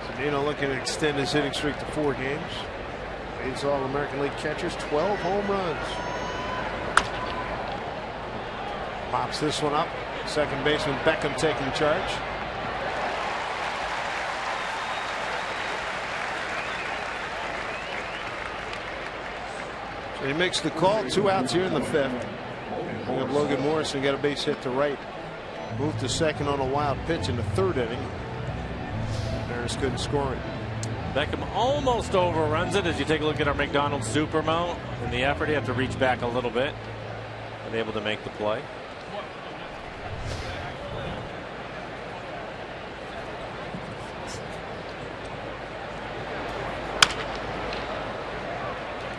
Zunino looking to extend his hitting streak to 4 games. Leads all American League catchers, 12 home runs. Pops this one up. Second baseman Beckham taking charge. So he makes the call. 2 outs here in the 5th. Bring up Logan Morrison, got a base hit to right. Moved to second on a wild pitch in the 3rd inning. Mariners couldn't score it. Beckham almost overruns it. As you take a look at our McDonald's Supermo, in the effort, you have to reach back a little bit and able to make the play.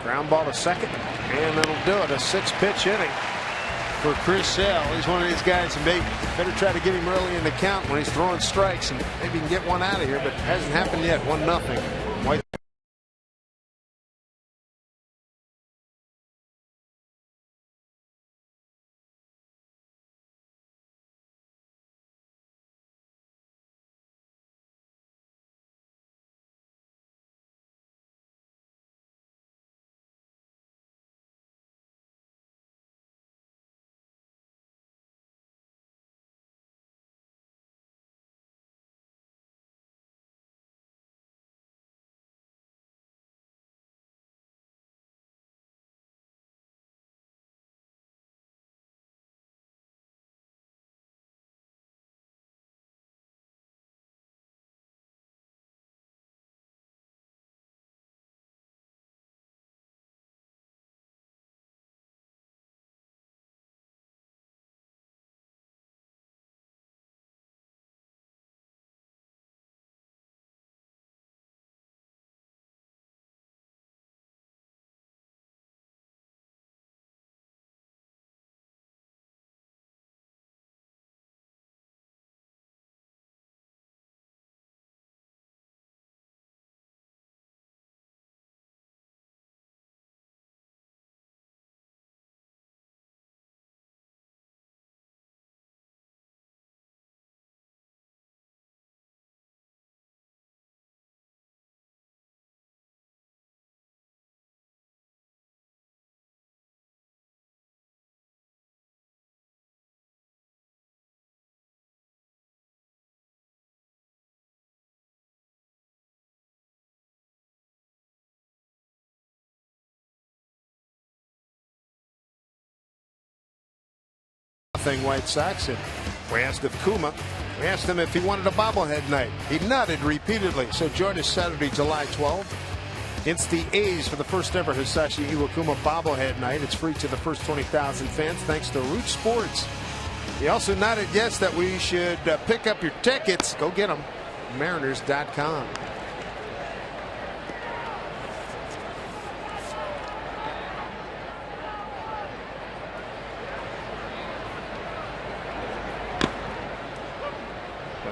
Ground ball to second, and that'll do it. A 6-pitch inning for Chris Sale. He's one of these guys who better try to get him early in the count when he's throwing strikes, and maybe he can get one out of here, but it hasn't happened yet. 1-0. White. White Sox, and we asked if Kuma, we asked him if he wanted a bobblehead night. He nodded repeatedly. So join us Saturday, July 12th. It's the A's for the first ever Hisashi Iwakuma bobblehead night. It's free to the first 20,000 fans thanks to Root Sports. He also nodded yes that we should pick up your tickets. Go get them. Mariners.com.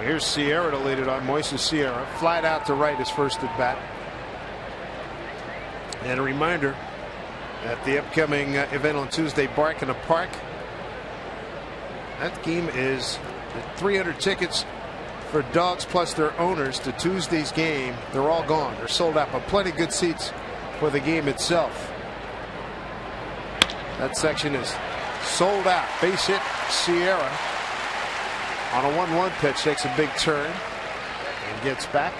Here's Sierra to lead it on. Moises Sierra flied out to right his first at bat. And a reminder that the upcoming event on Tuesday, Bark in the Park. That game is 300 tickets for dogs plus their owners to Tuesday's game. They're all gone. They're sold out, but plenty good seats for the game itself. That section is sold out. Base hit Sierra. On a 1-1 pitch, takes a big turn and gets back.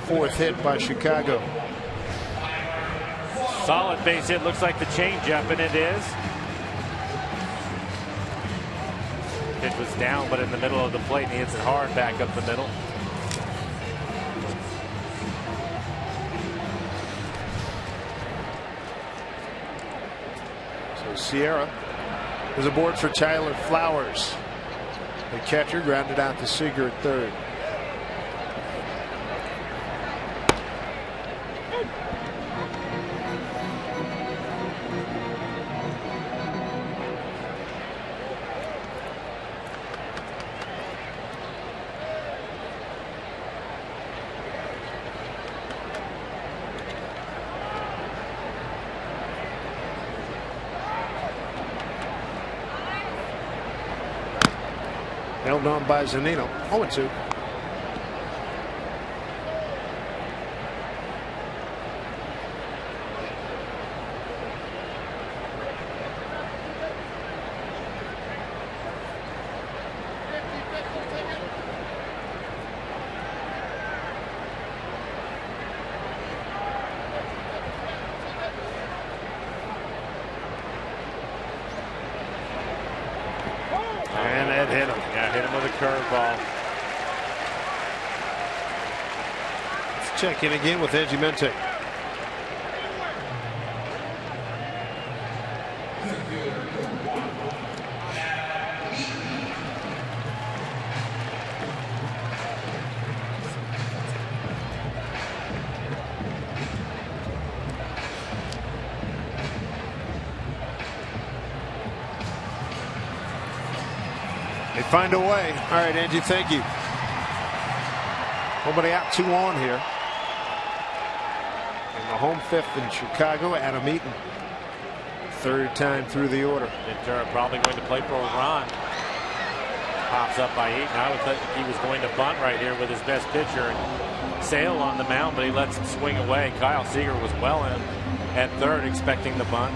Fourth hit by Chicago. Solid base hit. Looks like the changeup, and it is. Pitch was down, but in the middle of the plate, and he hits it hard back up the middle. So Sierra is aboard for Tyler Flowers. The catcher grounded out to Seager at third. Held on by Zunino. 0-2. And that hit him. Yeah, hit him with a curveball. Let's check in again with Edgimente. find a way. All right, Angie, thank you. Nobody out, 2 on here. In the home fifth in Chicago, Adam Eaton. 3rd time through the order. Ventura probably going to play for Ron. Pops up by Eaton. I would think he was going to bunt right here with his best pitcher and Sale on the mound, but he lets him swing away. Kyle Seager was well in at 3rd, expecting the bunt.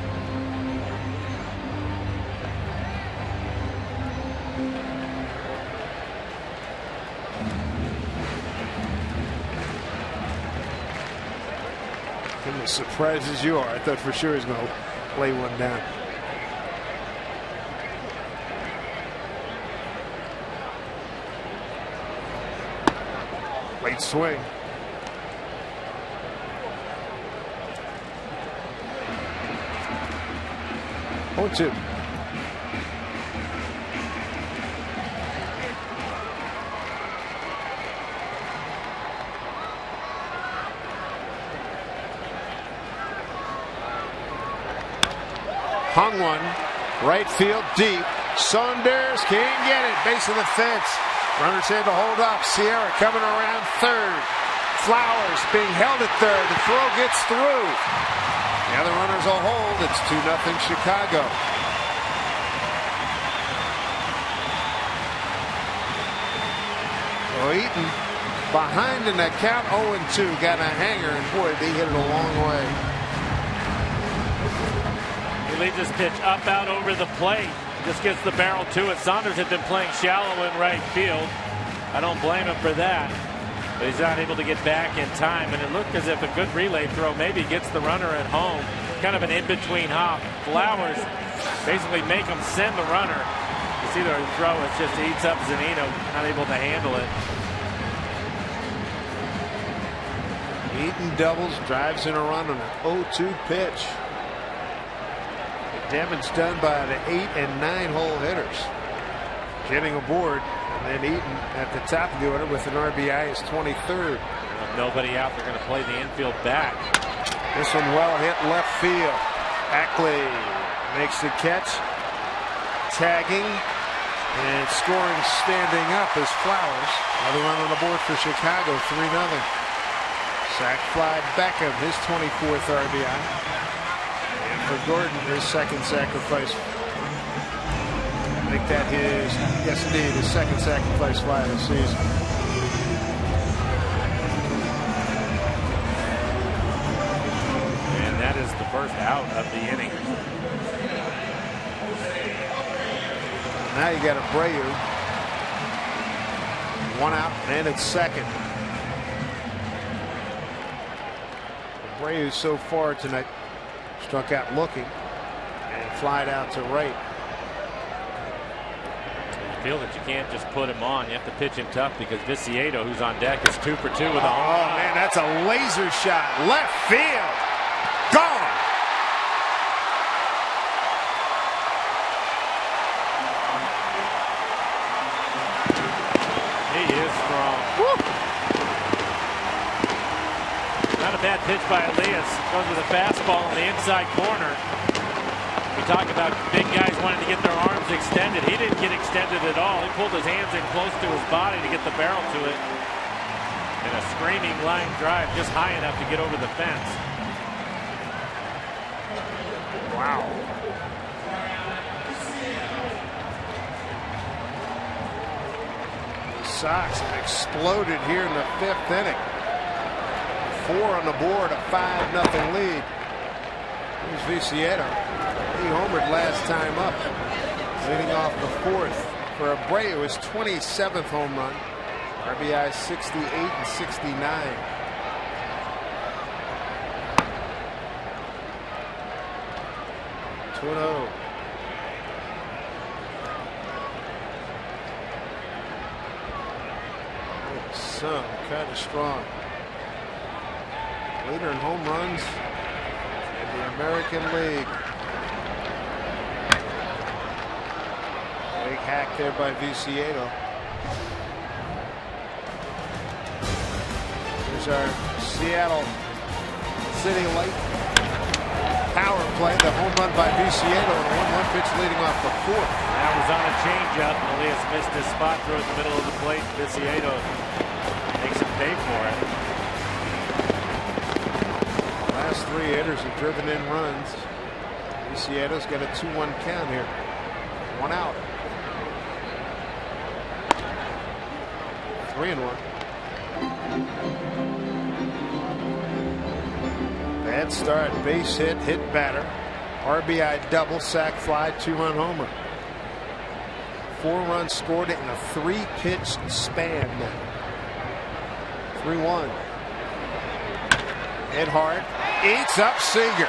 I'm as surprised as you are. I thought for sure he's going to lay one down. Late swing. Oh, 2. Hung one, right field deep. Saunders can't get it. Base of the fence. Runners had to hold up. Sierra coming around 3rd. Flowers being held at 3rd. The throw gets through. The other runners will hold. It's 2-0 Chicago. So Eaton behind in the count, 0-2. Got a hanger, and boy, they hit it a long way. He leads this pitch up out over the plate. Just gets the barrel to it. Saunders had been playing shallow in right field. I don't blame him for that. But he's not able to get back in time. And it looked as if a good relay throw maybe gets the runner at home. Kind of an in-between hop. Flowers basically make him send the runner. You see the throw, it just eats up Zunino. Not able to handle it. Eaton doubles, drives in a run on an 0-2 pitch. Damage done by the 8 and 9 hole hitters. Getting aboard, and then Eaton at the top of the order with an RBI is 23rd. With nobody out, they're going to play the infield back. This one well hit left field. Ackley makes the catch. Tagging and scoring standing up is Flowers. Another run on the board for Chicago, 3-0. Sac fly Beckham, his 24th RBI. For Gordon, his 2nd sacrifice. Make that his, yes indeed, his 2nd sacrifice fly of the season. And that is the first out of the inning. Now you got Abreu. 1 out, and it's 2nd. Abreu so far tonight struck out looking and flied out to right. You feel that you can't just put him on. You have to pitch him tough because Viciedo, who's on deck, is 2 for 2 with a home run. Oh man, that's a laser shot. Left field. Gone. He is strong. Woo. Not a bad pitch by Elias. Goes with a fastball in the inside corner. We talk about big guys wanting to get their arms extended. He didn't get extended at all. He pulled his hands in close to his body to get the barrel to it. And a screaming line drive just high enough to get over the fence. Wow. The Sox have exploded here in the 5th inning. 4 on the board, a 5-0 lead. Here's Viciedo. He homered last time up, leading off the 4th for Abreu, his 27th home run. RBI 68 and 69. Two-0. Son, kind of strong. Leader in home runs in the American League. Big hack there by Viciedo. Here's our Seattle City light. power play. The home run by Viciedo and a 1-1 pitch leading off the fourth. That was on a changeup. Elias missed his spot through in the middle of the plate. Viciedo makes him pay for it. Last three hitters have driven in runs. Viciedo's got a 2-1 count here. 1 out. 3-1. Bad start. Base hit, hit batter. RBI double, sac fly, 2-run homer. 4 runs scored in a 3-pitch span. 3-1. Hit hard. Eats up Seager.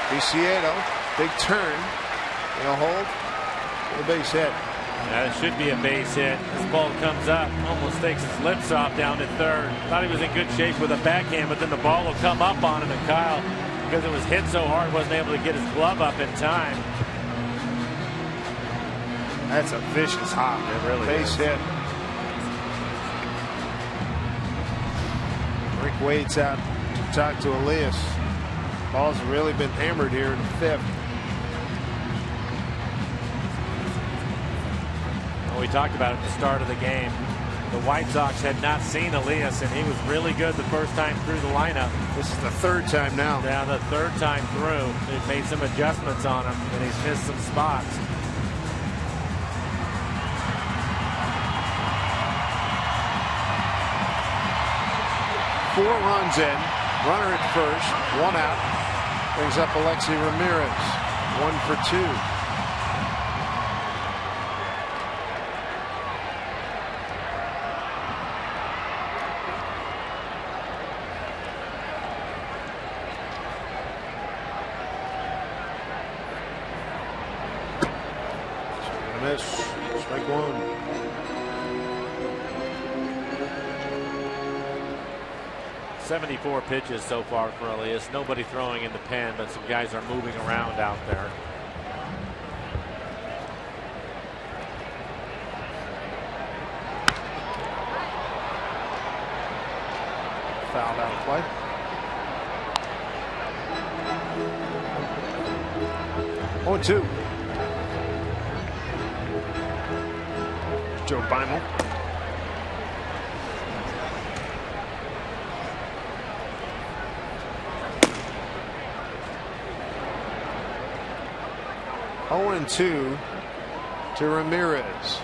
Viciedo, big turn. He'll hold. The base hit. That should be a base hit. This ball comes up, almost takes his lips off down at third. Thought he was in good shape with a backhand, but then the ball will come up on him, and Kyle, because it was hit so hard, wasn't able to get his glove up in time. That's a vicious hop. It really base is. hit. Rick Wade's out to talk to Elias. Ball's really been hammered here in the fifth. Well, we talked about it at the start of the game. The White Sox had not seen Elias, and he was really good the first time through the lineup. This is the third time now. Yeah, the third time through. They've made some adjustments on him, and he's missed some spots. Four runs in. Runner at first. 1 out. Brings up Alexi Ramirez. 1 for 2. Miss. Strike 1. .74 pitches so far for Elias. Nobody throwing in the pen, but some guys are moving around out there. Fouled out of play. Oh, 2. Joe Beimel. Oh, and 2 to Ramirez.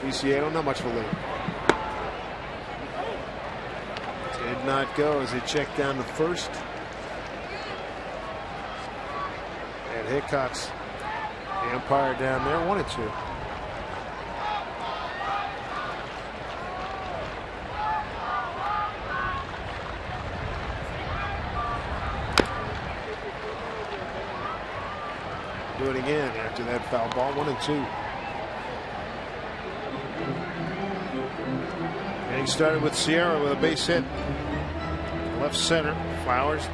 Viciedo, not much of a lead. Did not go as he checked down the first. And Hickok's the umpire down there, 1-2. Do it again after that foul ball. 1-2. And he started with Sierra with a base hit. Left center. Flowers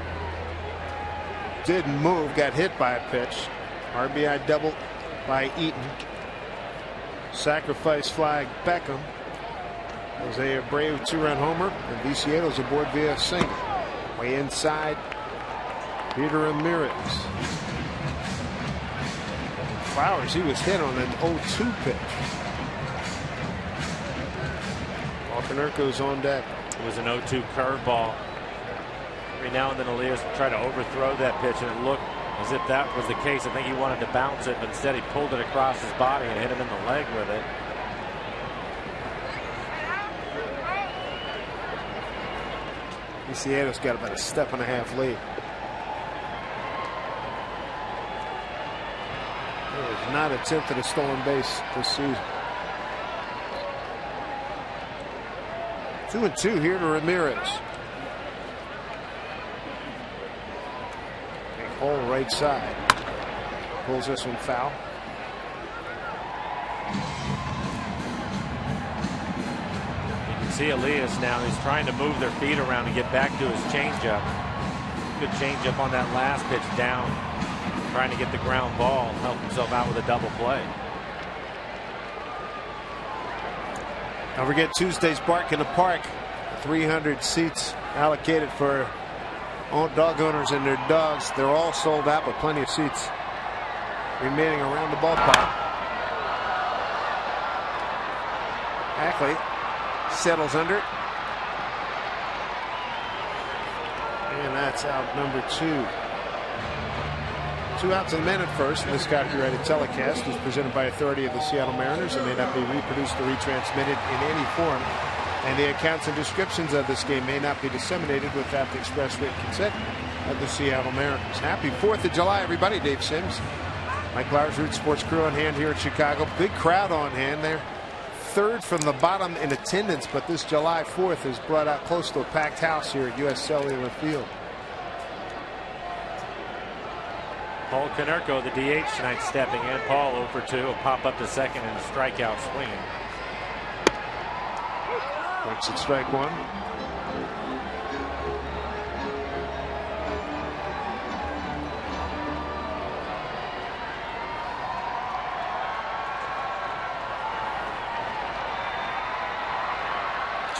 didn't move. Got hit by a pitch. RBI double by Eaton. Sacrifice flag Beckham. Jose Abreu 2-run homer. And Viciedo's aboard via single. Way inside. Peter Ramirez. Flowers, he was hit on an 0-2 pitch. Alcanerco's on deck. It was an 0-2 curveball. Every now and then Elias would try to overthrow that pitch, and it looked as if that was the case. I think he wanted to bounce it, but instead he pulled it across his body and hit him in the leg with it. Viciedo's got about a 1.5 lead. Not attempted a stolen base this season. 2-2 here to Ramirez. Big hole right side. Pulls this one foul. You can see Elias now. He's trying to move their feet around and get back to his changeup. Good changeup on that last pitch down. Trying to get the ground ball, help himself out with a double play. Don't forget Tuesday's Bark in the Park. 300 seats allocated for dog owners and their dogs. They're all sold out, but plenty of seats remaining around the ballpark. Ackley settles under it. And that's out number 2. 2 outs and men at first. And this copyrighted telecast is presented by authority of the Seattle Mariners and may not be reproduced or retransmitted in any form. And the accounts and descriptions of this game may not be disseminated without the express written consent of the Seattle Mariners. Happy 4th of July, everybody. Dave Sims, Mike Lowers, Root Sports crew on hand here in Chicago. Big crowd on hand there. 3rd from the bottom in attendance, but this July 4th has brought out close to a packed house here at U.S. Cellular Field. Paul Konerko, the DH tonight, stepping in. Paul 0 for 2, a pop up to second and a strikeout swinging. Breaks it, strike 1.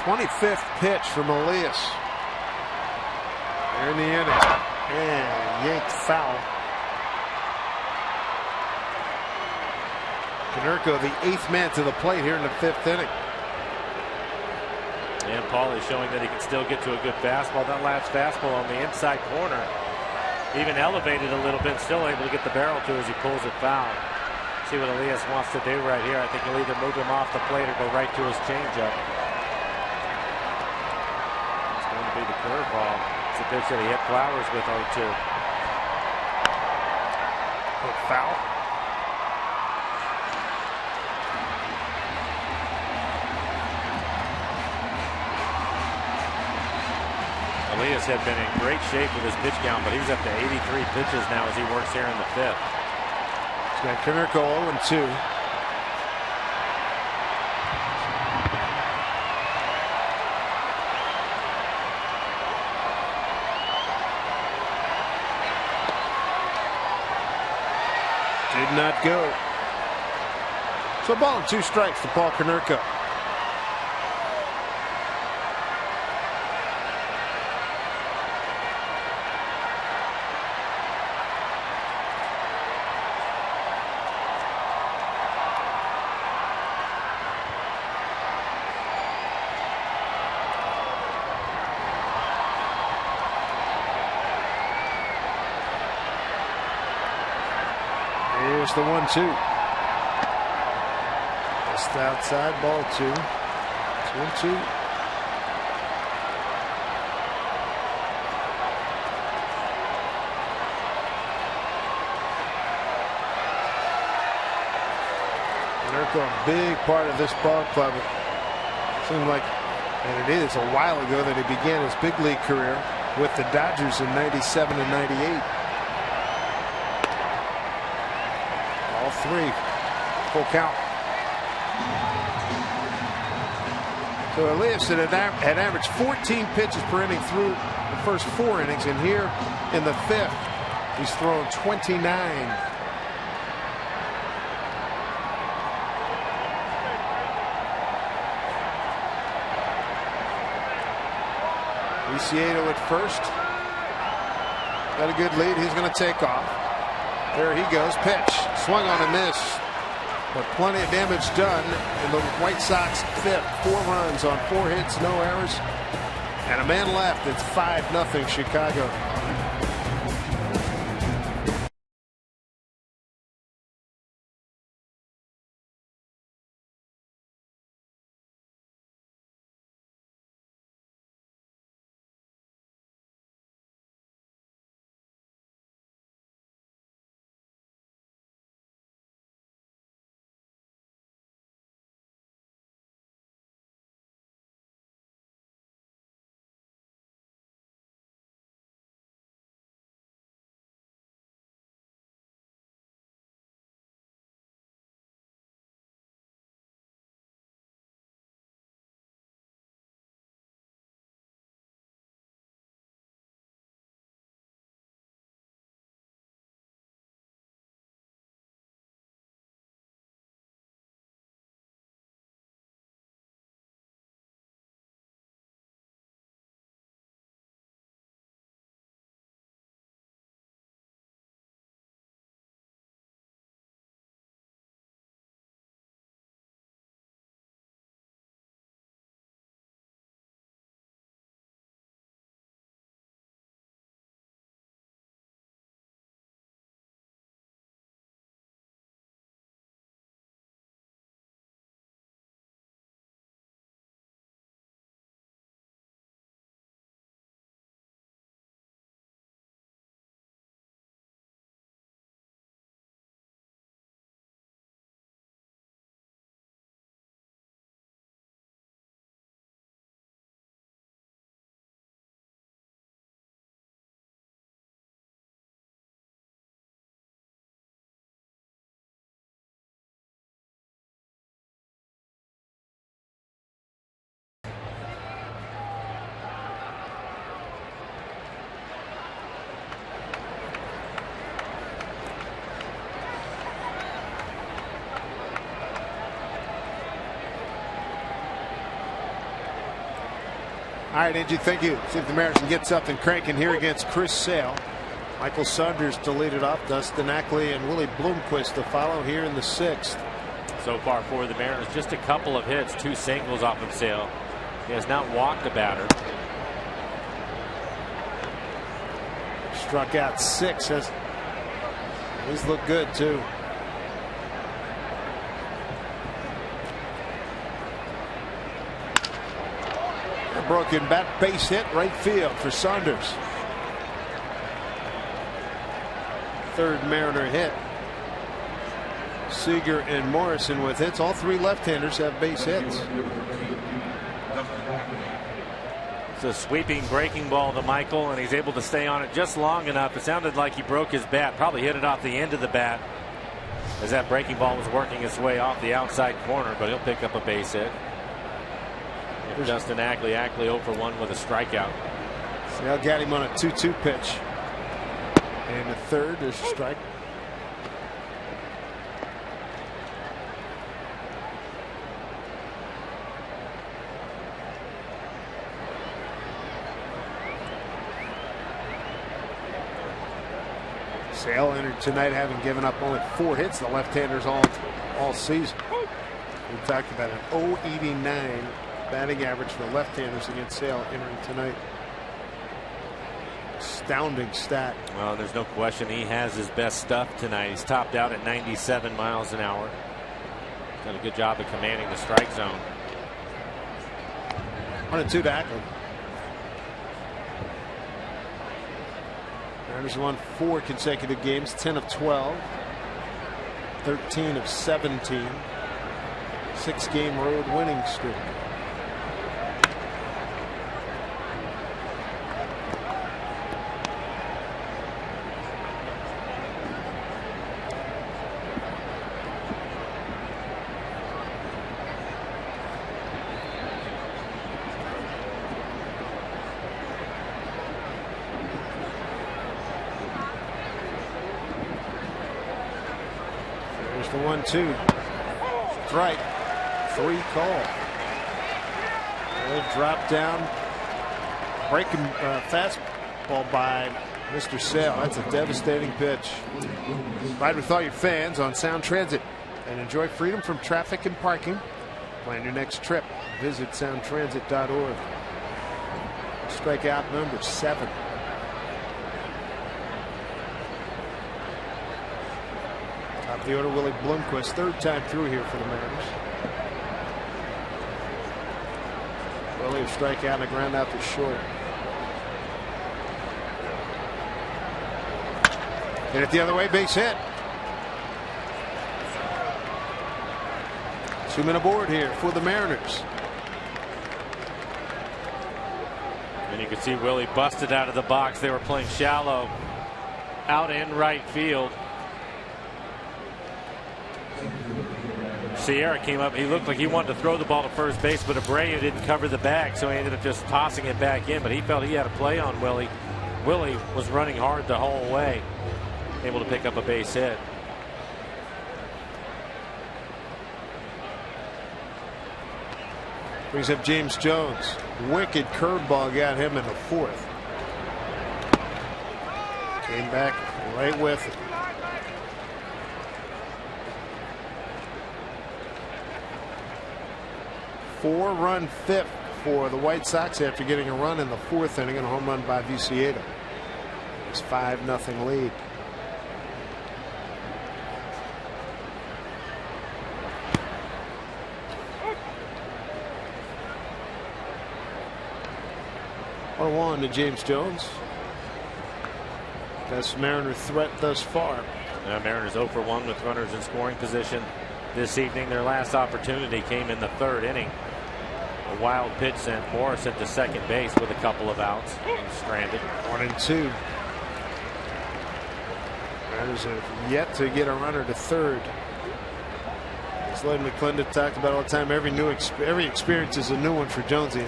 '25th pitch from Elias. There in the inning. And yanked foul. Konerko, the 8th man to the plate here in the 5th inning. And Paul is showing that he can still get to a good fastball. That last fastball on the inside corner, even elevated a little bit, still able to get the barrel to as he pulls it foul. See what Elias wants to do right here. I think he'll either move him off the plate or go right to his changeup. It's going to be the curveball. It's a pitch that he hit Flowers with 0-2. Hit foul. Elias had been in great shape with his pitch count, but he's up to 83 pitches now as he works here in the 5th. He's got Konerko 0-2. Did not go. So 1 and 2 strikes to Paul Konerko. Here's the 1-2. Just outside, ball 2. It's 1-2. Konerko, a big part of this ball club. It seemed like, and it is a while ago that he began his big league career with the Dodgers in '97 and '98. 3, full count. So Elias had averaged 14 pitches per inning through the first 4 innings, and here in the 5th, he's thrown 29. Viciedo at first. Got a good lead. He's going to take off. There he goes. Pitch. Swung on a miss. But plenty of damage done in the White Sox 5th. 4 runs on 4 hits, no errors. And a man left. It's 5-0 Chicago. All right, Angie, thank you. See if the Mariners can get something cranking here against Chris Sale. Michael Saunders to lead it off. Dustin Ackley and Willie Bloomquist to follow here in the 6th. So far for the Mariners, just a couple of hits, 2 singles off of Sale. He has not walked a batter. Struck out 6. He's looked good too. A broken bat, base hit right field for Saunders. 3rd Mariner hit. Seager and Morrison with hits. All 3 left-handers have base hits. It's a sweeping breaking ball to Michael, and he's able to stay on it just long enough. It sounded like he broke his bat. Probably hit it off the end of the bat as that breaking ball was working its way off the outside corner, but he'll pick up a base hit. Here's Dustin Ackley. Ackley 0 for 1 with a strikeout. Sale got him on a 2-2 pitch. And the 3rd, there's a strike. Sale entered tonight having given up only 4 hits. The left-handers all season. We talked about an .089 batting average for left-handers against Sale entering tonight. Astounding stat. Well, there's no question he has his best stuff tonight. He's topped out at 97 miles an hour. Done a good job of commanding the strike zone. 1-2 to Ackley. Mariners won 4 consecutive games, 10 of 12, 13 of 17, 6-game road winning streak. The 1-2. Strike. 3 call. Drop down. Breaking fastball by Mr. Sale. That's a devastating pitch. Ride with all your fans on Sound Transit and enjoy freedom from traffic and parking. Plan your next trip. Visit soundtransit.org. Strikeout number 7. Top of the order, Willie Bloomquist, 3rd time through here for the Mariners. Willie will strike out and a ground out to short. Hit it the other way, base hit. 2 men aboard here for the Mariners. And you can see Willie busted out of the box. They were playing shallow out in right field. Sierra came up. He looked like he wanted to throw the ball to first base, but Abreu didn't cover the bag, so he ended up just tossing it back in. But he felt he had a play on Willie. Willie was running hard the whole way, able to pick up a base hit. Brings up James Jones. Wicked curveball got him in the 4th. Came back right with it. 4-run 5th for the White Sox after getting a run in the 4th inning and a home run by Viciedo. It's 5-0 lead. On to James Jones. Best Mariner threat thus far. Mariners 0 for 1 with runners in scoring position this evening. Their last opportunity came in the 3rd inning. A wild pitch sent Morrison to second base with a couple of outs. Stranded. 1-2. Mariners have yet to get a runner to 3rd. As Len McClendon talked about all the time, every experience is a new one for Jonesy.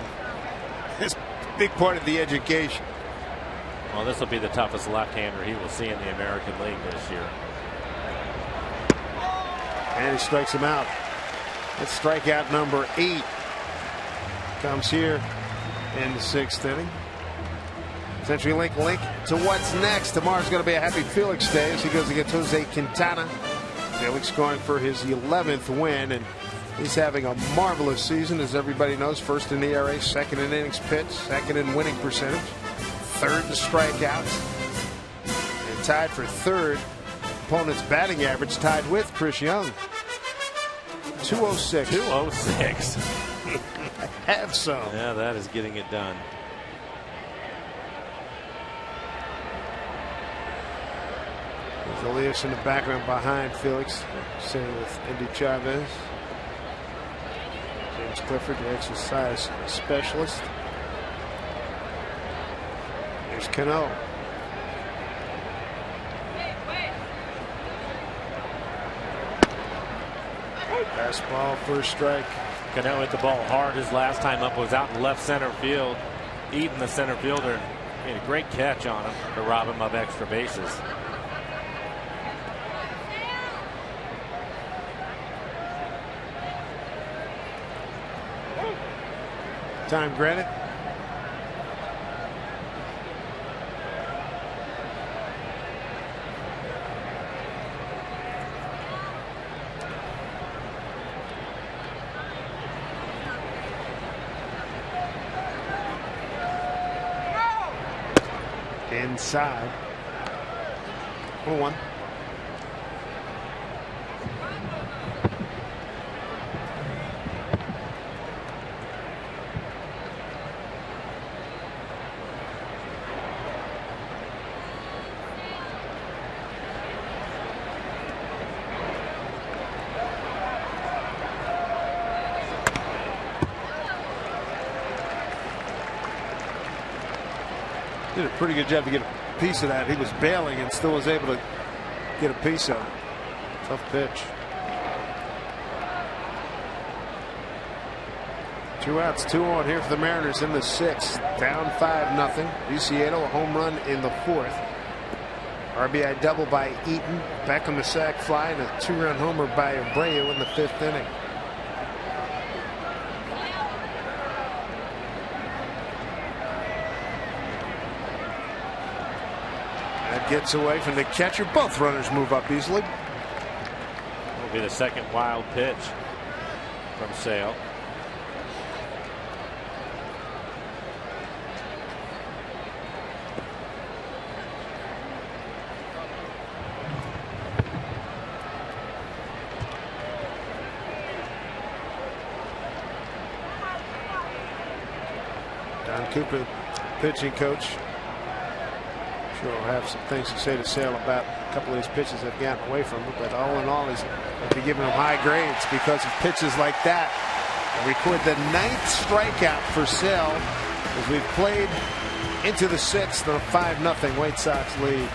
It's a big part of the education. Well, this will be the toughest left-hander he will see in the American League this year. And he strikes him out. That's strikeout number 8. Comes here in the 6th inning. CenturyLink link to what's next. Tomorrow's going to be a happy Felix day as he goes against Jose Quintana. Felix going for his 11th win, and he's having a marvelous season, as everybody knows. First in the ERA, second in innings pitched, second in winning percentage, third in strikeouts, and tied for third opponent's batting average, tied with Chris Young. 206. 206. Have some. Yeah, that is getting it done. There's Elias in the background behind Felix, sitting with Andy Chavez. James Clifford, the exercise specialist. There's Cano. Fastball, first strike. Cano hit the ball hard. His last time up was out in left center field. Eaton, the center fielder, made a great catch on him to rob him of extra bases. Time granted. Inside. 1-1. Did a pretty good job to get a piece of that. He was bailing and still was able to get a piece of it. Tough pitch. 2 outs, 2 on here for the Mariners in the 6th. Down 5-0. Viciedo, a home run in the 4th. RBI double by Eaton. Back on the sac fly, and a 2-run homer by Abreu in the 5th inning. Gets away from the catcher. Both runners move up easily. Will be the second wild pitch from Sale. Don Cooper, pitching coach, sure will have some things to say to Sale about a couple of these pitches that have gotten away from him, but all in all, he's going to be giving him high grades because of pitches like that. And record the 9th strikeout for Sale as we've played into the 6th on a 5-0 White Sox lead.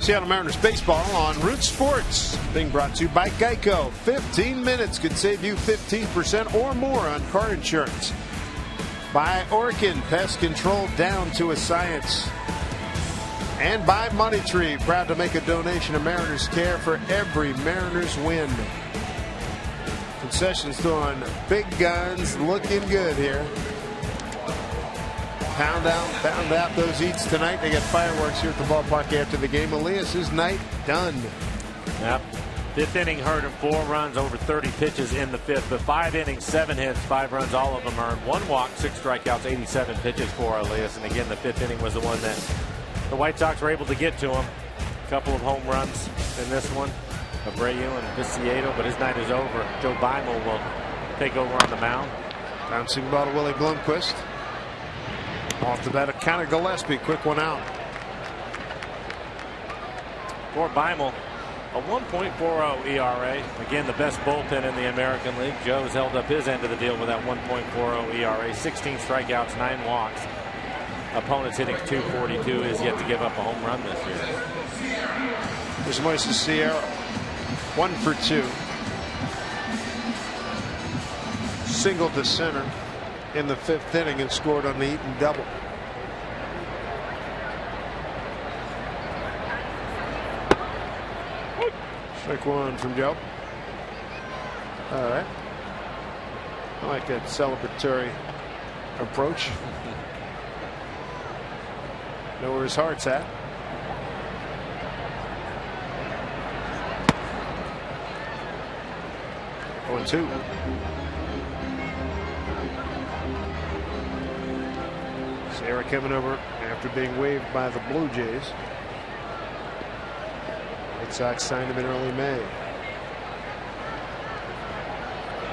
Seattle Mariners baseball on Root Sports. Being brought to you by Geico. 15 minutes could save you 15% or more on car insurance. By Orkin, pest control down to a science. And by Money Tree, proud to make a donation to Mariners Care for every Mariners win. Concessions throwing big guns, looking good here. Pound out those eats tonight. They got fireworks here at the ballpark after the game. Elias's night done. Yep. Fifth inning hurt him, 4 runs over 30 pitches in the fifth, but 5 innings, 7 hits, 5 runs, all of them earned. 1 walk, 6 strikeouts, 87 pitches for Elias. And again, the fifth inning was the one that the White Sox were able to get to him. A couple of home runs in this one. Abreu and Viciedo, but his night is over. Joe Beimel will take over on the mound. Bouncing ball to Willie Blomquist. Off the bat of Connor Gillespie. Quick one out. For Beimel, a 1.40 ERA. Again, the best bullpen in the American League. Joe's held up his end of the deal with that 1.40 ERA. 16 strikeouts, 9 walks. Opponents hitting .242, is yet to give up a home run this year. There's Moises Sierra. 1 for 2. Singled to center in the 5th inning and scored on the Eaton double. Strike 1 from Joe. All right. I like that celebratory approach. Know where his heart's at. Oh, 2. Sierra coming over after being waived by the Blue Jays. White Sox signed him in early May.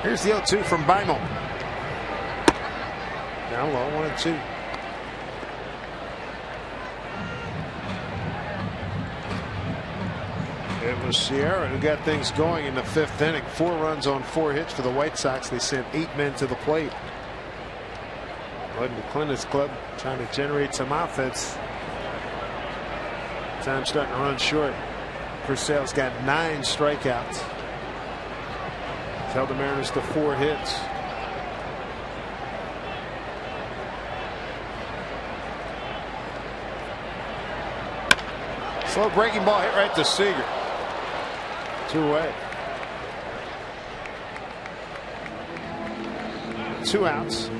Here's the 0-2 from Beimel. Down low, 1-2. It was Sierra who got things going in the 5th inning. 4 runs on 4 hits for the White Sox. They sent 8 men to the plate. Bud McClendon's club trying to generate some offense. Time starting to run short. Purcell's got 9 strikeouts. He's held the Mariners to 4 hits. Slow breaking ball hit right to Seager. 2 away. 2 outs.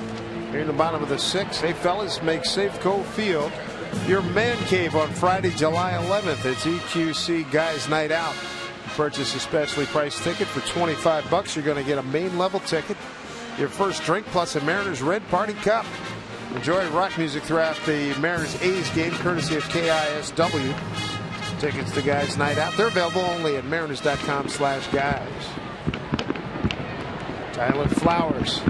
Here in the bottom of the 6th. Hey fellas, make Safeco Field your man cave on Friday, July 11th. It's EQC Guys Night Out. Purchase a specially priced ticket for $25. You're going to get a main level ticket, your first drink, plus a Mariners Red Party Cup. Enjoy rock music throughout the Mariners A's game, courtesy of KISW. Tickets to Guys Night Out. They're available only at mariners.com/guys. Tyler Flowers.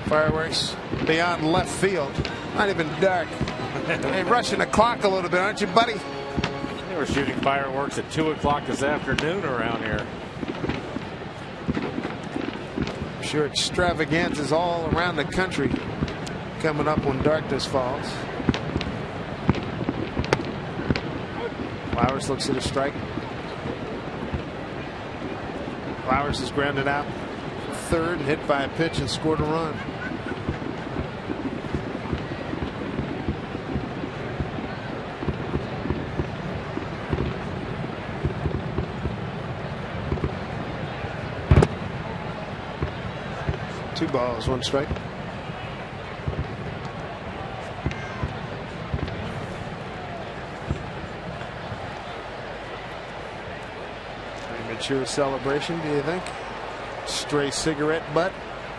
Fireworks beyond left field. Not even dark. Hey, rushing the clock a little bit, aren't you, buddy? They were shooting fireworks at 2 o'clock this afternoon around here. I'm sure extravaganzas all around the country coming up when darkness falls. Flowers looks at a strike. Flowers is grounded out. 3rd and hit by a pitch and scored a run. Two balls, 1 strike. Premature celebration, do you think? Stray cigarette butt,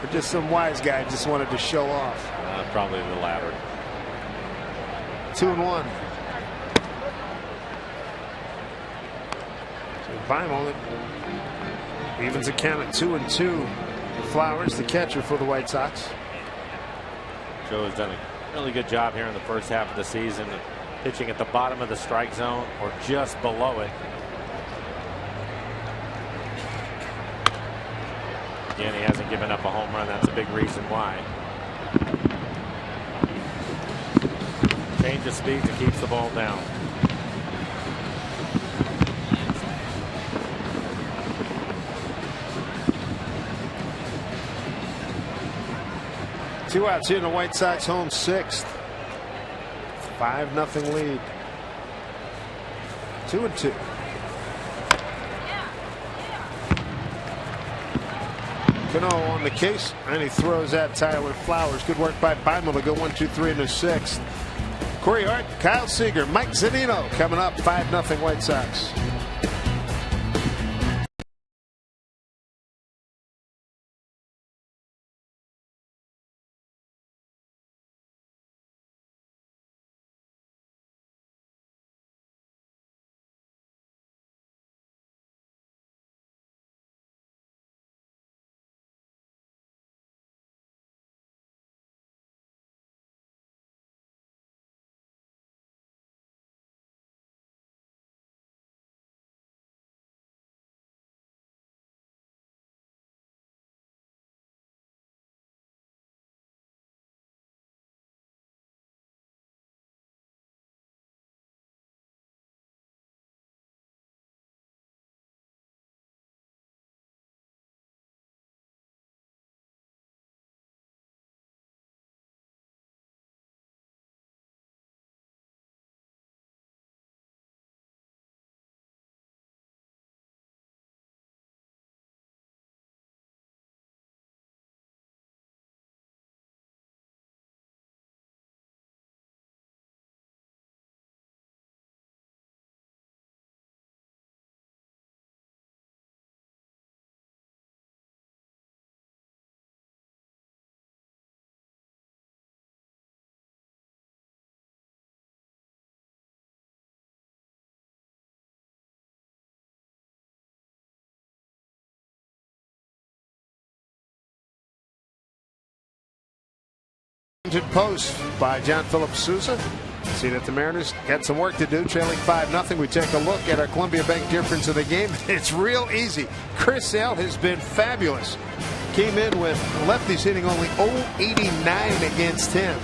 or just some wise guy just wanted to show off? Probably the latter. 2-1. So Beimel evens a count at 2-2. Flowers, the catcher for the White Sox. Joe has done a really good job here in the first half of the season, pitching at the bottom of the strike zone or just below it. Again, he hasn't given up a home run. That's a big reason why. Change of speed that keeps the ball down. 2 outs here in the White Sox home 6th. 5-0 lead. 2-2. Cano on the case, and he throws at Tyler Flowers. Good work by Beimel to go 1-2-3 in the 6th. Corey Hart, Kyle Seager, Mike Zunino coming up. 5-0 White Sox. Post by John Philip Sousa. See that the Mariners got some work to do, trailing 5-0. We take a look at our Columbia Bank difference of the game. It's real easy. Chris Sale has been fabulous. Came in with lefties hitting only .089 against him,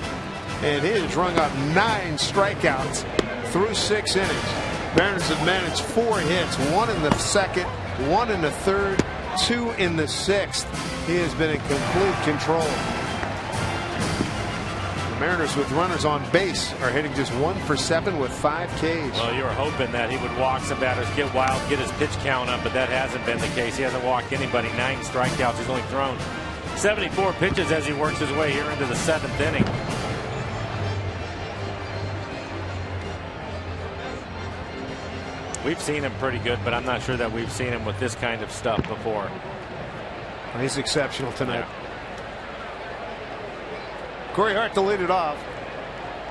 and he has rung up 9 strikeouts through 6 innings. Mariners have managed 4 hits, 1 in the 2nd, 1 in the 3rd, 2 in the 6th. He has been in complete control. Mariners with runners on base are hitting just 1 for 7 with 5 Ks. Well, you were hoping that he would walk some batters, get wild, get his pitch count up, but that hasn't been the case. He hasn't walked anybody. 9 strikeouts. He's only thrown 74 pitches as he works his way here into the 7th inning. We've seen him pretty good, but I'm not sure that we've seen him with this kind of stuff before. Well, he's exceptional tonight. Yeah. Corey Hart to lead it off.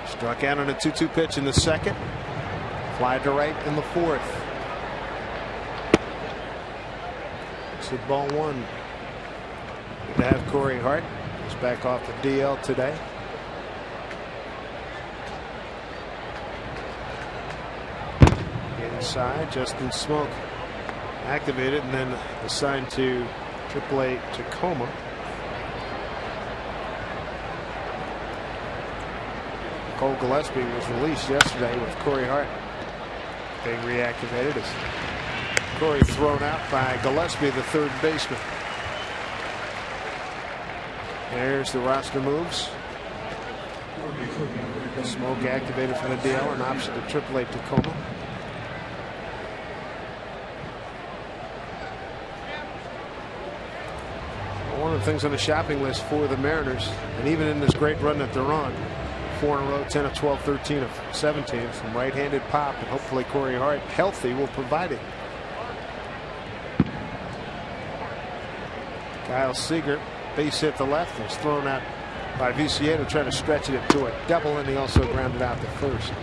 Struck out on a 2-2 pitch in the 2nd. Fly to right in the 4th. It's hit ball 1. Good to have Corey Hart. He's back off the DL today. Inside, Justin Smoke activated and then assigned to AAA Tacoma. Cole Gillespie was released yesterday with Corey Hart being reactivated as Corey thrown out by Gillespie, the 3rd baseman. There's the roster moves. Smoke activated from the DL and option to AAA Tacoma. One of the things on the shopping list for the Mariners, and even in this great run that they're on, 4 in a row, 10 of 12, 13 of 17 from right-handed pop, and hopefully Corey Hart, healthy, will provide it. Kyle Seager, base hit the left, was thrown out by Viciedo, trying to stretch it to a double, and he also grounded out the first.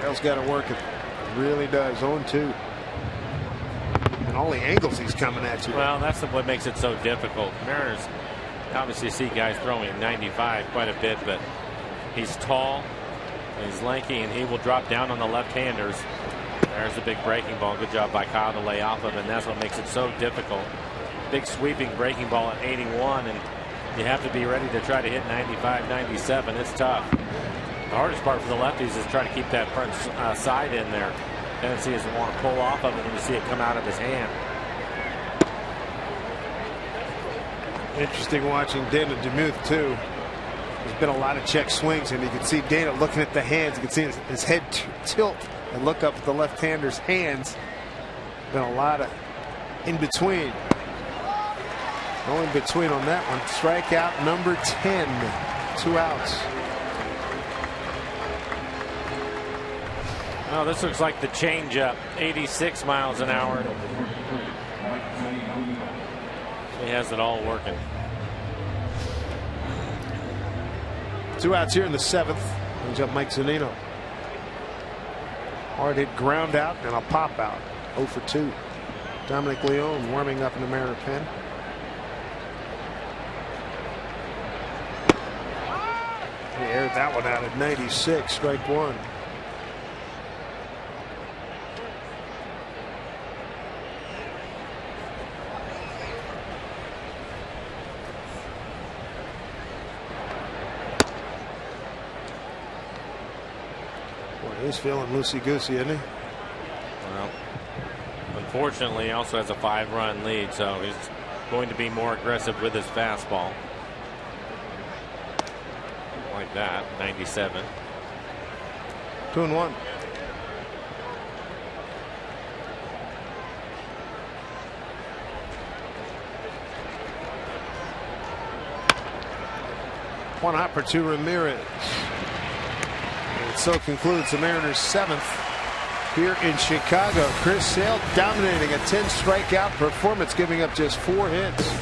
Sale's got to work it. Really does. 0-2. And all the angles he's coming at you. Well, that's what makes it so difficult. Mariners obviously see guys throwing 95 quite a bit, but he's tall, he's lanky, and he will drop down on the left-handers. There's the big breaking ball. Good job by Kyle to lay off of him, and that's what makes it so difficult. big sweeping breaking ball at 81, and you have to be ready to try to hit 95, 97. It's tough. The hardest part for the lefties is trying to keep that front side in there. Tendency is to want to pull off of it when you see it come out of his hand. Interesting watching Dana DeMuth too. There's been a lot of check swings, and you can see Dana looking at the hands. You can see his head tilt and look up at the left-hander's hands. Been a lot of in between. No in between on that one. Strikeout number 10. 2 outs. Oh, this looks like the changeup. 86 miles an hour. He has it all working. 2 outs here in the 7th. Brings up Mike Zunino. Hard hit ground out and a pop out. 0 for 2. Dominic Leone warming up in the Mariner pen. He aired that one out at 96. Strike 1. He's feeling loosey-goosey, isn't he? Well, unfortunately, he also has a 5-run lead, so he's going to be more aggressive with his fastball. Like that, 97. 2-1. One hopper to Ramirez. So concludes the Mariners' 7th here in Chicago. Chris Sale dominating a 10 strikeout performance, giving up just 4 hits.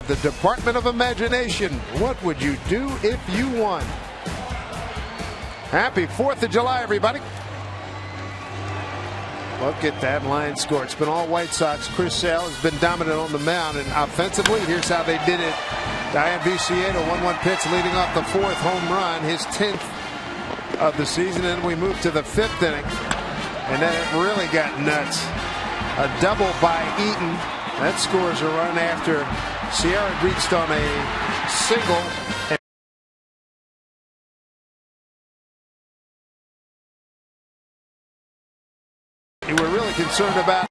The Department of Imagination. What would you do if you won? Happy 4th of July, everybody. Look at that line score. It's been all White Sox. Chris Sale has been dominant on the mound, and offensively, here's how they did it. Diane Viciedo, 1-1 pitch leading off the 4th home run, his 10th of the season, and we move to the 5th inning. And then it really got nuts. A double by Eaton. That scores a run after Sierra reached on a single. You were really concerned about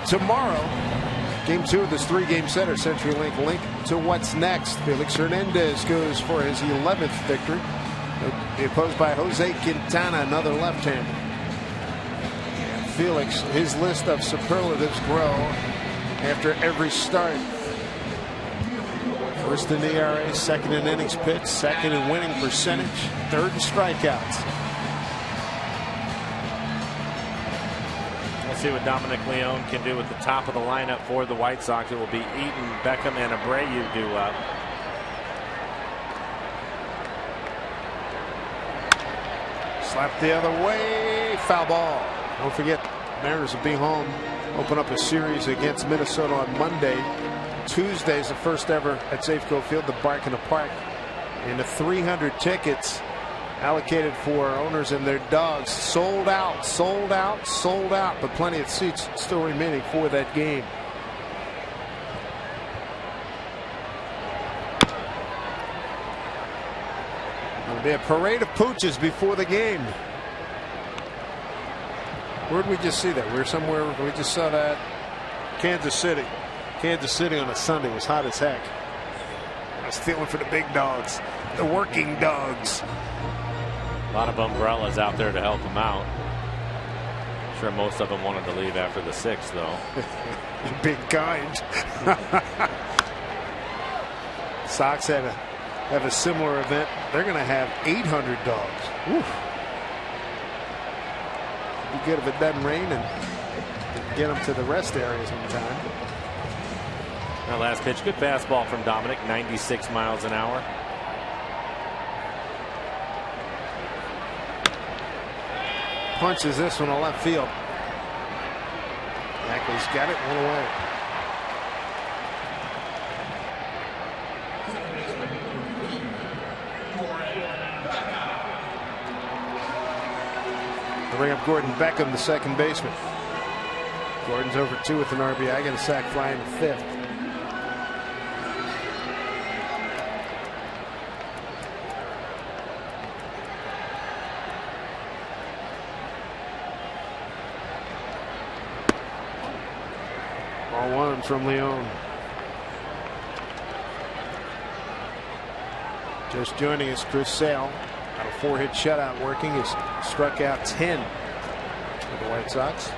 tomorrow. Game 2 of this 3-game setter. CenturyLink link to what's next. Felix Hernandez goes for his 11th victory. He'll be opposed by Jose Quintana, another left-hander. Felix, his list of superlatives grow after every start. First in ERA, second in innings pitched, second in winning percentage, third in strikeouts. We'll see what Dominic Leone can do at the top of the lineup for the White Sox. It will be Eaton, Beckham, and Abreu due up. Slap the other way, foul ball. Don't forget, Mariners will be home, open up a series against Minnesota on Monday. Tuesday's the first ever at Safeco Field, the Bark in the Park. And the 300 tickets allocated for owners and their dogs sold out, sold out, sold out. But plenty of seats still remaining for that game. There'll be a parade of pooches before the game. Where did we just see that? We were somewhere. We just saw that. Kansas City. Kansas City on a Sunday was hot as heck. I was feeling for the big dogs, the working dogs. A lot of umbrellas out there to help them out. I'm sure most of them wanted to leave after the 6th, though. Big kind. Sox have a similar event. They're going to have 800 dogs. Woo. Be good if it doesn't rain and get them to the rest areas on time. That last pitch, good fastball from Dominic, 96 miles an hour. Punches this one to left field. Ackley's got it, one away. They bring up Gordon Beckham, the second baseman. Gordon's over 2 with an RBI, got a sac fly in the 5th. Ball 1 from Leone. Just joining us, Chris Sale. Got a 4-hit shutout working. He's struck out 10 for the White Sox.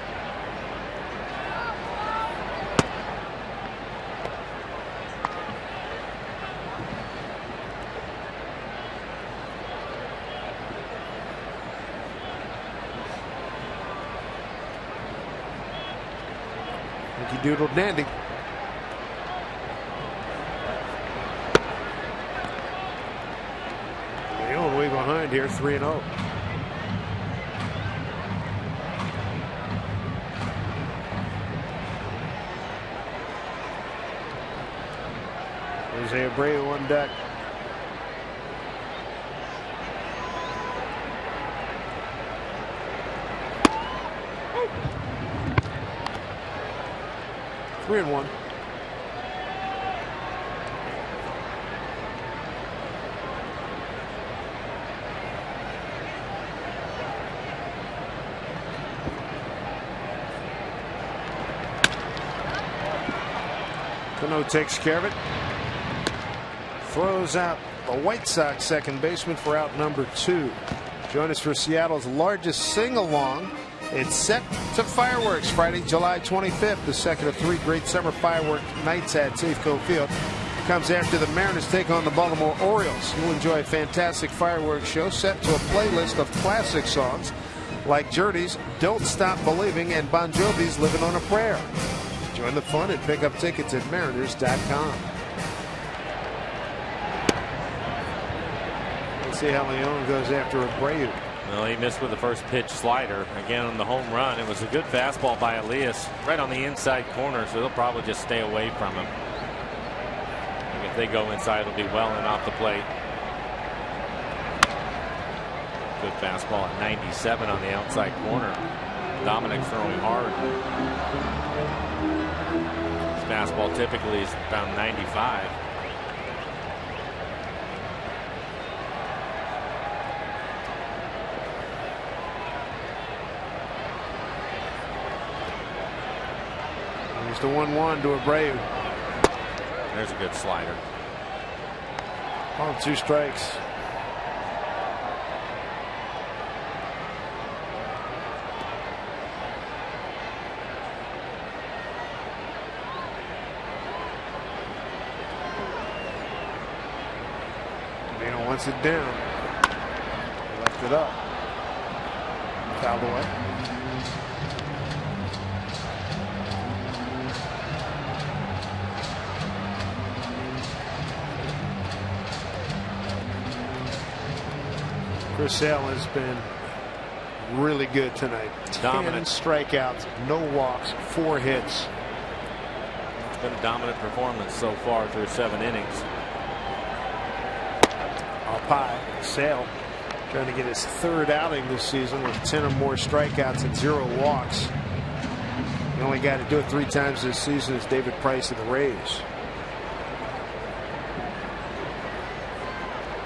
Yankee Doodle Dandy. Leone way behind here, 3-0. Jose Abreu on deck. Three and 1. Cano takes care of it. Throws out the White Sox second baseman for out number 2. Join us for Seattle's largest sing-along. It's set to fireworks Friday, July 25th. The second of 3 great summer firework nights at Safeco Field. Comes after the Mariners take on the Baltimore Orioles. You'll enjoy a fantastic fireworks show set to a playlist of classic songs like Journey's Don't Stop Believing and Bon Jovi's Living on a Prayer. Join the fun and pick up tickets at mariners.com. Let's see how Leone goes after Abreu. Well, he missed with the first pitch slider. Again on the home run. It was a good fastball by Elias right on the inside corner, so they'll probably just stay away from him. And if they go inside, it'll be well and off the plate. Good fastball at 97 on the outside corner. Dominic throwing hard. His fastball typically is around 95. Here's the 1-1 to Abreu. There's a good slider. On 2 strikes. Camino wants it down. Left it up. Fouled away. Chris Sale has been really good tonight. Dominant. 10 strikeouts, no walks, 4 hits. It's been a dominant performance so far through 7 innings. Up high, Sale trying to get his 3rd outing this season with 10 or more strikeouts and 0 walks. The only guy to do it 3 times this season is David Price of the Rays.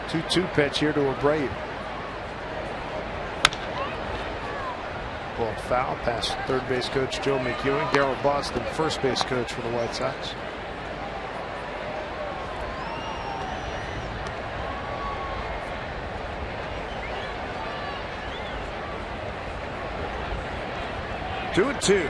2-2 pitch here to Abreu. Ball foul past third base coach Joe McEwen. Darryl Boston, first base coach for the White Sox. Two and 2.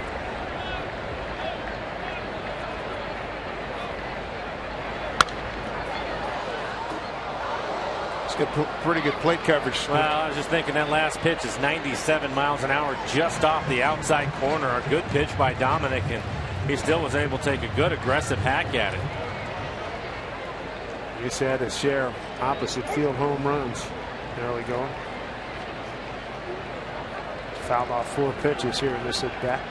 It's got pretty good plate coverage. Well, I was just thinking that last pitch is 97 miles an hour just off the outside corner. A good pitch by Dominic, and he still was able to take a good aggressive hack at it. He's had his share of opposite field home runs early going. Fouled off 4 pitches here in this at bat.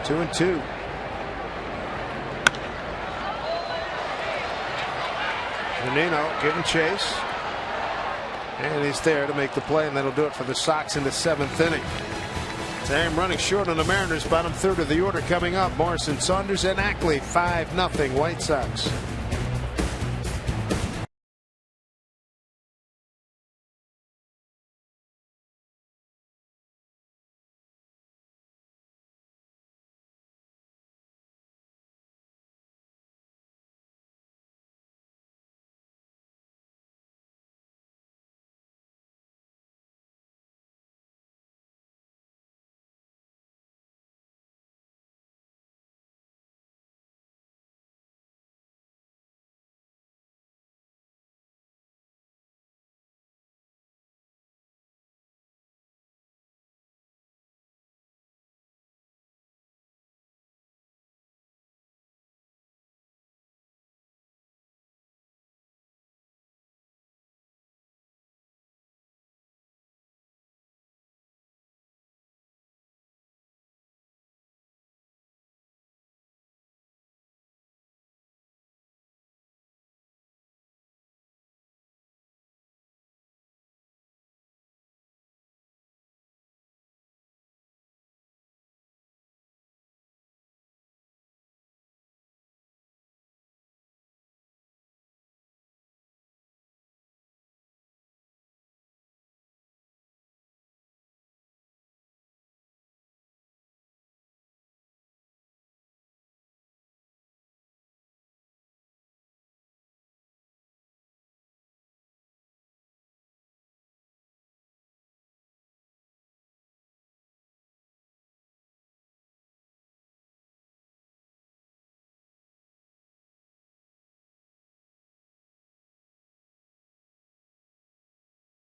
Two and 2. Menino giving chase. And he's there to make the play, and that'll do it for the Sox in the 7th inning. Time running short on the Mariners. Bottom third of the order coming up. Morrison, Saunders, and Ackley. 5-0 White Sox.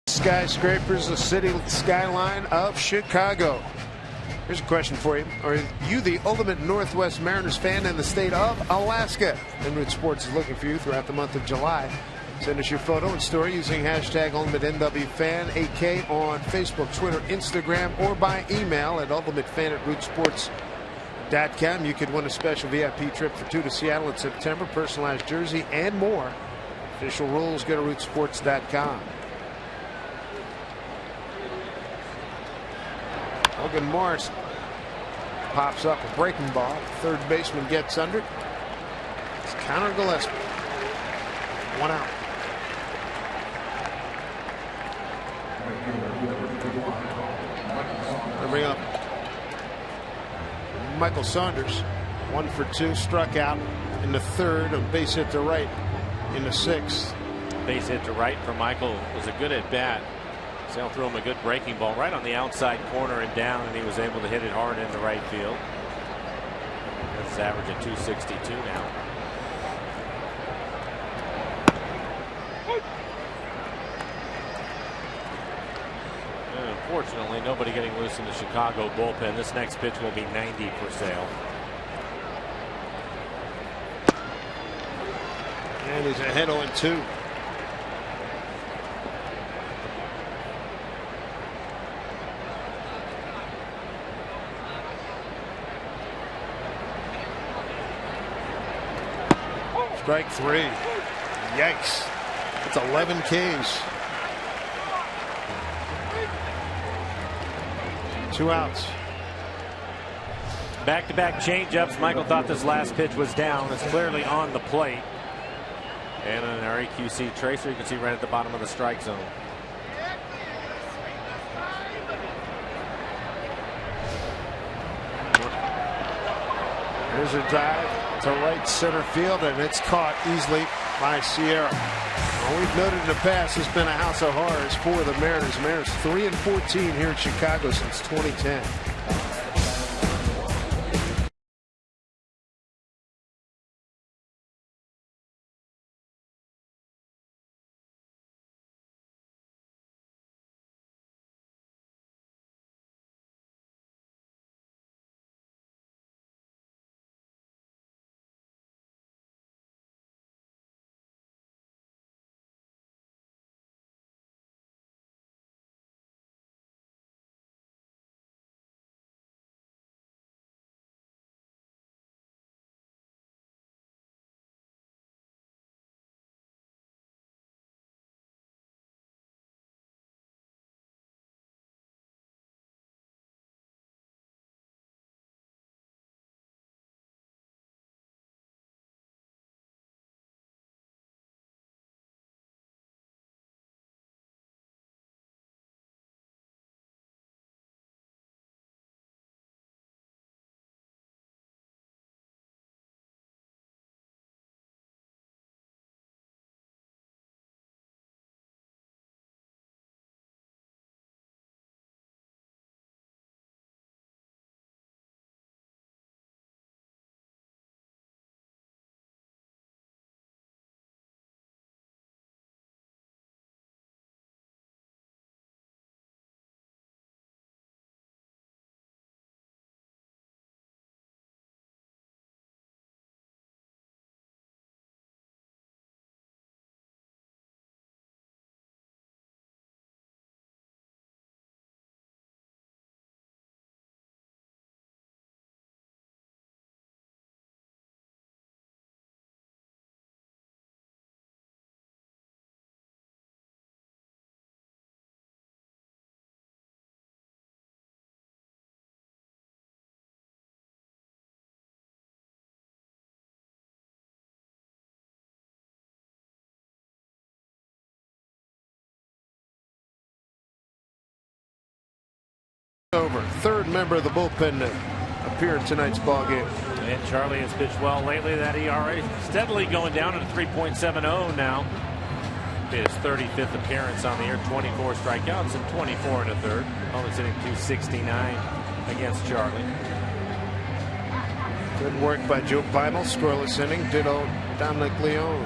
Skyscrapers, the city skyline of Chicago. Here's a question for you. Are you the ultimate Northwest Mariners fan in the state of Alaska? Enroute Sports is looking for you throughout the month of July. Send us your photo and story using hashtag UltimateNWFan8K on Facebook, Twitter, Instagram, or by email at ultimatefan@routesports.com. You could win a special VIP trip for 2 to Seattle in September, personalized jersey, and more. Official rules, go to routesports.com. Logan Morris pops up a breaking ball. Third baseman gets under. It's Connor Gillespie. 1 out. bring up Michael Saunders. 1 for 2, struck out in the third, a base hit to right in the sixth. Base hit to right for Michael was a good at bat. Sale threw him a good breaking ball right on the outside corner and down, and he was able to hit it hard into right field. That's averaging 262 now. And unfortunately, nobody getting loose in the Chicago bullpen. This next pitch will be 90 for Sale. And he's ahead 0-2. Strike 3. Yikes. That's 11 Ks. 2 outs. Back-to-back changeups. Michael thought this last pitch was down. It's clearly on the plate. And in our EQC tracer, you can see right at the bottom of the strike zone. Here's a drive to right center field, and it's caught easily by Sierra. Well, we've noted in the past, it's been a house of horrors for the Mariners. Mariners 3-14 here in Chicago since 2010. Over. Third member of the bullpen to appear in tonight's ball game. And Charlie has pitched well lately. That ERA steadily going down at 3.70 now. His 35th appearance on the year, 24 strikeouts and 24 and a third. Opponent's hitting 269 against Charlie. Good work by Joe Bimel. Scoreless inning. Ditto Dominic Leone.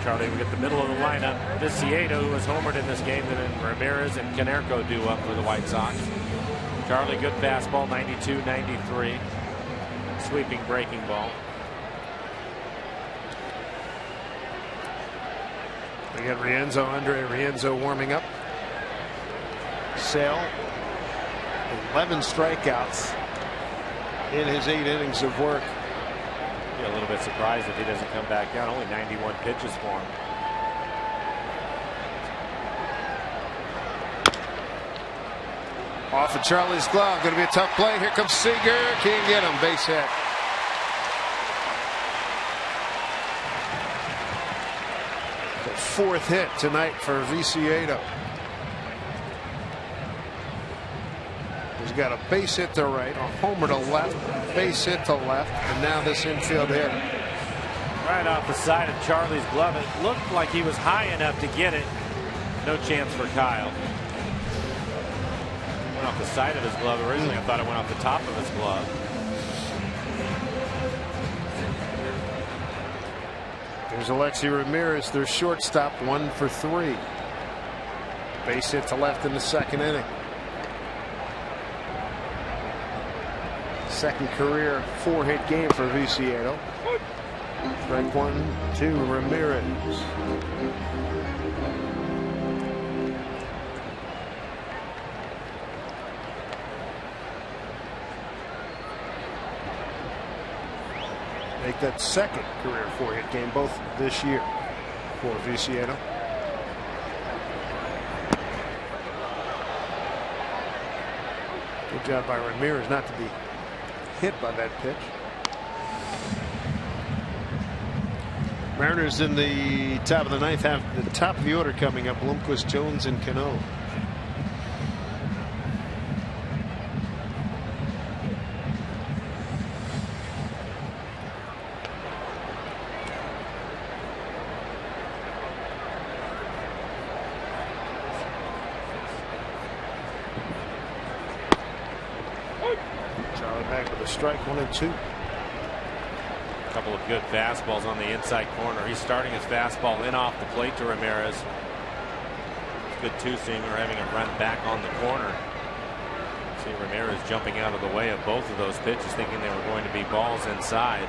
Charlie will get the middle of the lineup. Viciedo, who was homered in this game, then Ramirez and Canerco do up for the White Sox. Charlie, good fastball, 92, 93. Sweeping breaking ball. We got Andre Rienzo warming up. Sale, 11 strikeouts in his 8 innings of work. Be a little bit surprised if he doesn't come back down. Only 91 pitches for him. Off of Charlie's glove. Going to be a tough play. Here comes Seager. Can't get him. Base hit. The 4th hit tonight for Viciedo. He's got a base hit to right, a homer to left, base hit to left, and now this infield hit. Right off the side of Charlie's glove. It looked like he was high enough to get it. No chance for Kyle. Went off the side of his glove originally. I thought it went off the top of his glove. There's Alexi Ramirez, their shortstop, 1 for 3. Base hit to left in the second inning. Second career 4-hit game for Viciedo. Strike 1 to Ramirez. Make that second career 4-hit game, both this year for Viciedo. Good job by Ramirez not to be hit by that pitch. Mariners in the top of the ninth have the top of the order coming up. Blomquist, Jones, and Cano. Strike 1 and 2. A couple of good fastballs on the inside corner. He's starting his fastball in off the plate to Ramirez. Good two-seamer having a run back on the corner. See Ramirez jumping out of the way of both of those pitches, thinking they were going to be balls inside.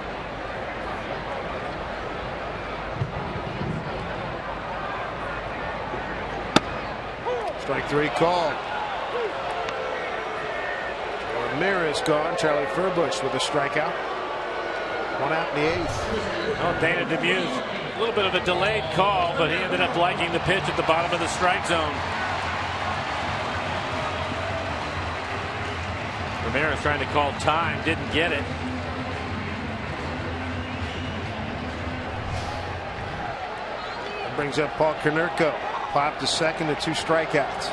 Strike 3 called. Ramirez gone. Charlie Furbush with a strikeout. 1 out in the 8th. Oh, Dana Demuse. A little bit of a delayed call, but he ended up liking the pitch at the bottom of the strike zone. Ramirez trying to call time, didn't get it. That brings up Paul Konerko. Popped to second and 2 strikeouts.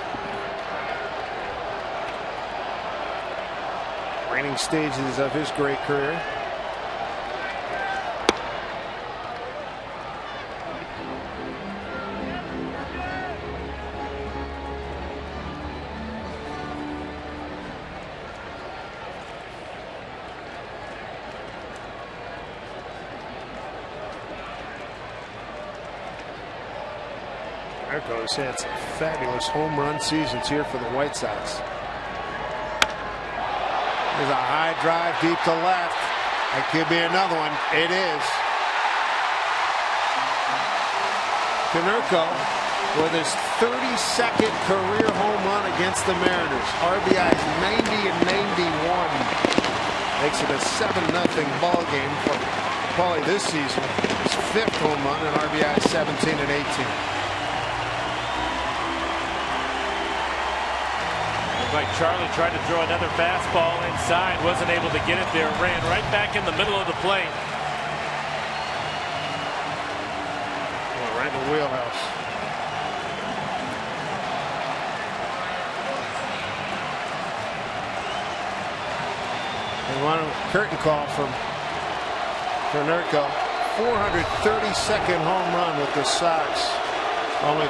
Reigning stages of his great career. Konerko's had some fabulous home run seasons here for the White Sox. There's a high drive deep to left. That could be another one. It is. Konerko with his 32nd career home run against the Mariners. RBIs 90 and 91. Makes it a 7-0 ball game for Paulie this season. His 5th home run and RBIs 17 and 18. Like Charlie tried to throw another fastball inside, wasn't able to get it there, ran right back in the middle of the plate. Oh, right in the wheelhouse. And one curtain call from Konerko. 432nd home run with the Sox. Only.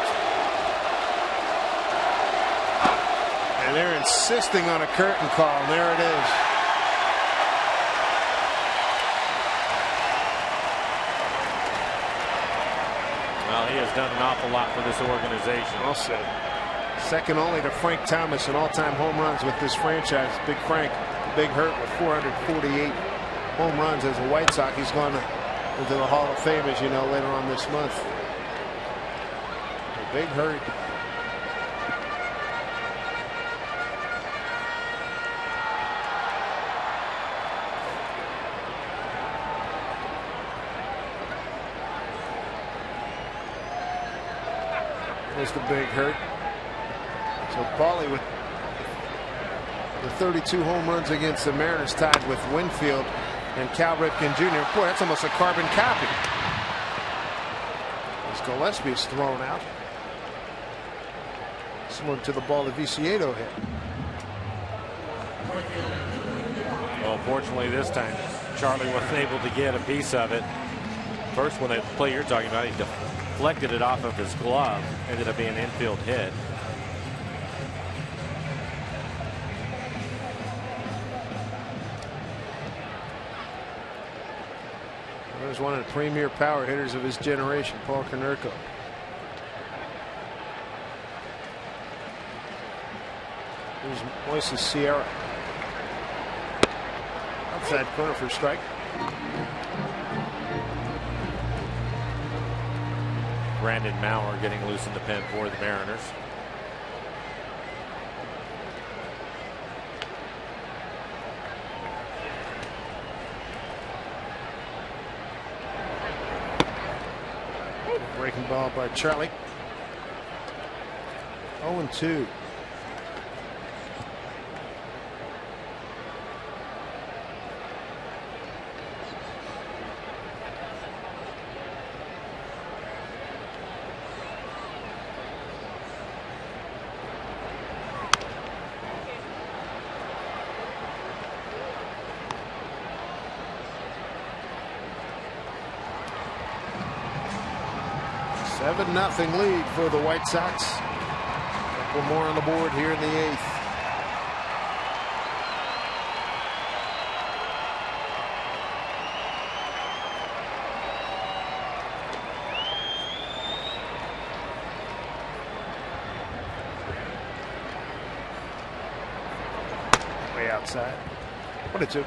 And they're insisting on a curtain call, and there it is. Well, he has done an awful lot for this organization. Well said. Second only to Frank Thomas in all-time home runs with this franchise. Big Frank, the Big Hurt, with 448 home runs as a White Sox. He's gone into the Hall of Fame, as you know, later on this month. The Big Hurt. There's the Big Hurt. So Paulie with the 32 home runs against the Mariners, tied with Winfield and Cal Ripken Jr. Boy, that's almost a carbon copy. As Gillespie is thrown out. Similar to the ball that Viciedo hit. Well, fortunately this time, Charlie wasn't able to get a piece of it. First one, that play you're talking about, he deflected it off of his glove. Ended up being an infield hit. There's one of the premier power hitters of his generation, Paul Konerko. Here's Moises Sierra. Outside corner for a strike. Brandon Maurer getting loose in the pen for the Mariners. Breaking ball by Charlie. 0-2. Nothing lead for the White Sox. A couple more on the board here in the 8th. Way outside. 1-2.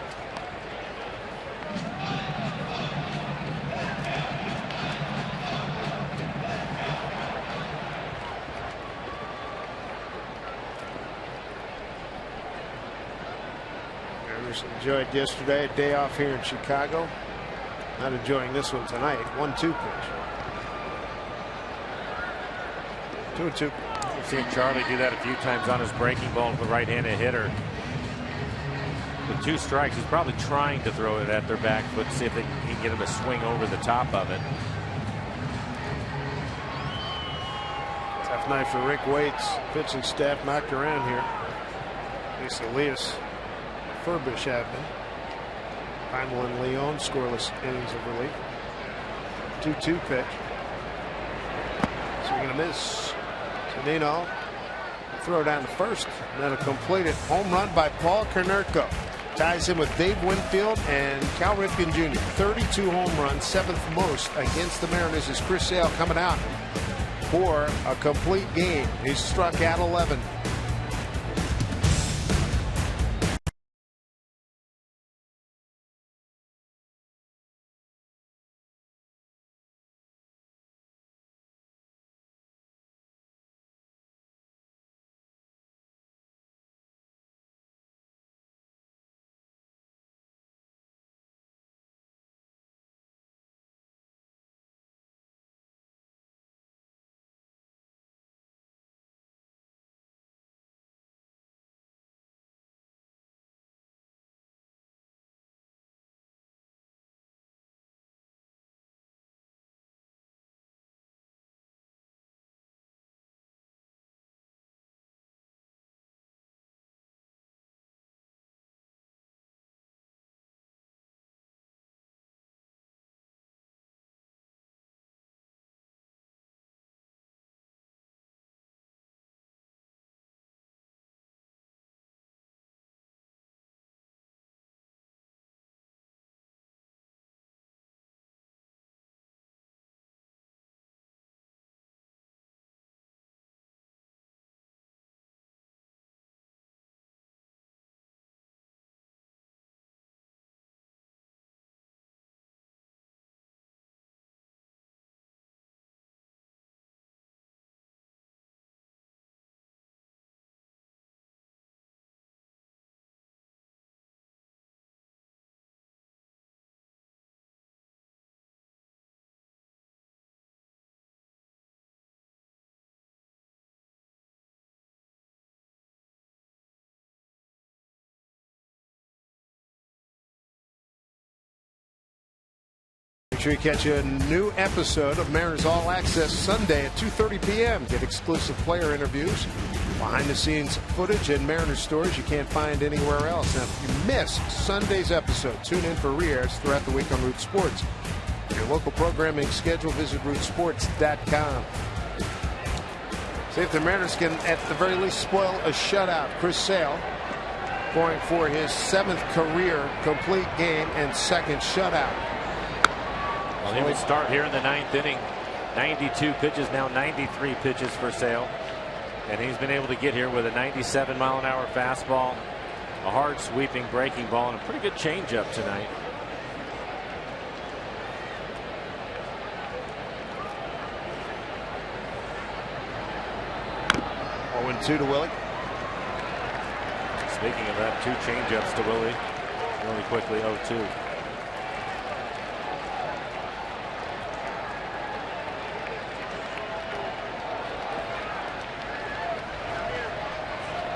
Enjoyed yesterday, a day off here in Chicago. Not enjoying this one tonight. 1-2 pitch. 2-2. We've seen Charlie do that a few times on his breaking ball with a right-handed hitter. With 2 strikes, he's probably trying to throw it at their back foot, see if he can get him to swing over the top of it. Tough night for Rick Waite's pitching staff, knocked around here. At least Elias Furbish have been. Heimel and Leon scoreless innings of relief. 2-2 pitch. Swing and a miss. Zunino throw down to first, and then a completed home run by Paul Konerko. Ties him with Dave Winfield and Cal Ripken Jr. 32 home runs, 7th most against the Mariners as Chris Sale coming out for a complete game. He's struck out 11. Make sure you catch a new episode of Mariners All Access Sunday at 2:30 p.m. Get exclusive player interviews, behind-the-scenes footage and Mariners stories you can't find anywhere else. Now, if you missed Sunday's episode, tune in for re-airs throughout the week on Root Sports. For your local programming schedule, visit rootsports.com. See if the Mariners can, at the very least, spoil a shutout. Chris Sale going for his 7th career complete game and 2nd shutout. Well, he will start here in the 9th inning. 92 pitches, now 93 pitches for Sale. And he's been able to get here with a 97-mile-an-hour fastball, a hard sweeping breaking ball, and a pretty good changeup tonight. Oh, 2 to Willie. Speaking of that, 2 changeups to Willie really quickly. 0-2.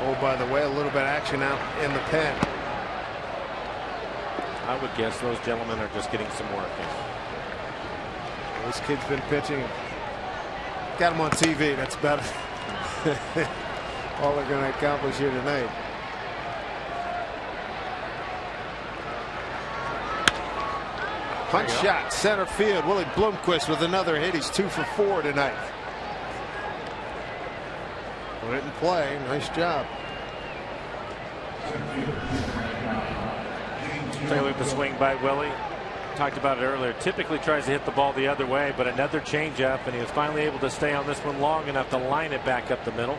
Oh, by the way, a little bit of action out in the pen. I would guess those gentlemen are just getting some work in. This kid's been pitching. Got him on TV. That's about all they're going to accomplish here tonight. Punch shot, center field. Willie Bloomquist with another hit. He's 2 for 4 tonight. Put it in play. Nice job. Take a look at the swing by Willie. Talked about it earlier. Typically tries to hit the ball the other way, but another changeup, and he was finally able to stay on this one long enough to line it back up the middle.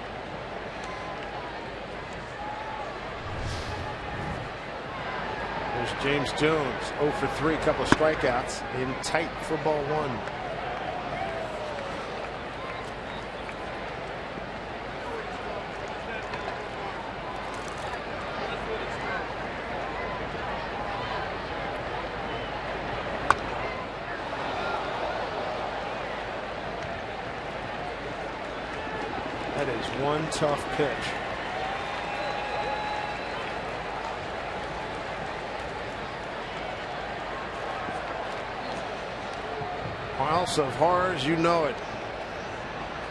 There's James Jones, 0 for 3, couple of strikeouts in tight for ball 1. That is one tough pitch. House of Horrors, you know it.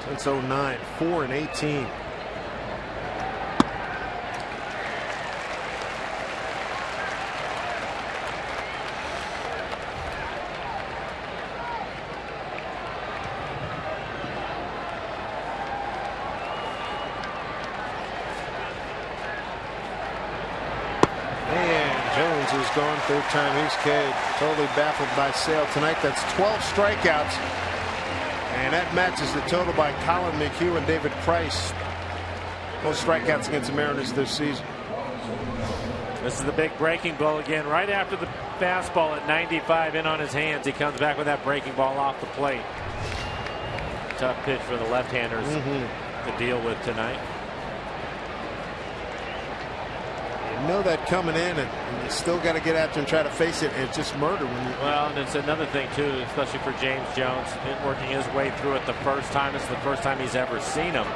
Since 09, 4 and 18. Gone, 3rd time he's K'd. Totally baffled by Sale tonight. That's 12 strikeouts, and that matches the total by Colin McHugh and David Price. Most strikeouts against the Mariners this season. This is the big breaking ball again. Right after the fastball at 95 in on his hands, he comes back with that breaking ball off the plate. Tough pitch for the left-handers to deal with tonight. You know that coming in, and you still got to get after and try to face it. It's just murder. When you, well, and it's another thing too, especially for James Jones, working his way through it the first time. This is the first time he's ever seen him.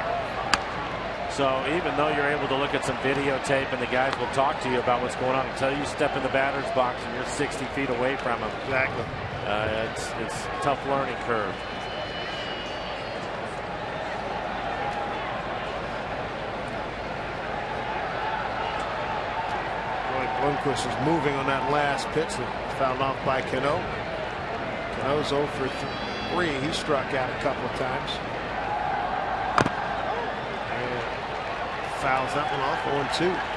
So even though you're able to look at some videotape and the guys will talk to you about what's going on until you step in the batter's box and you're 60 feet away from him. Exactly. It's a tough learning curve. Bloomquist is moving on that last pitch that fouled off by Cano. Cano's 0 for 3. He struck out a couple of times. And fouls that one off. 0-2.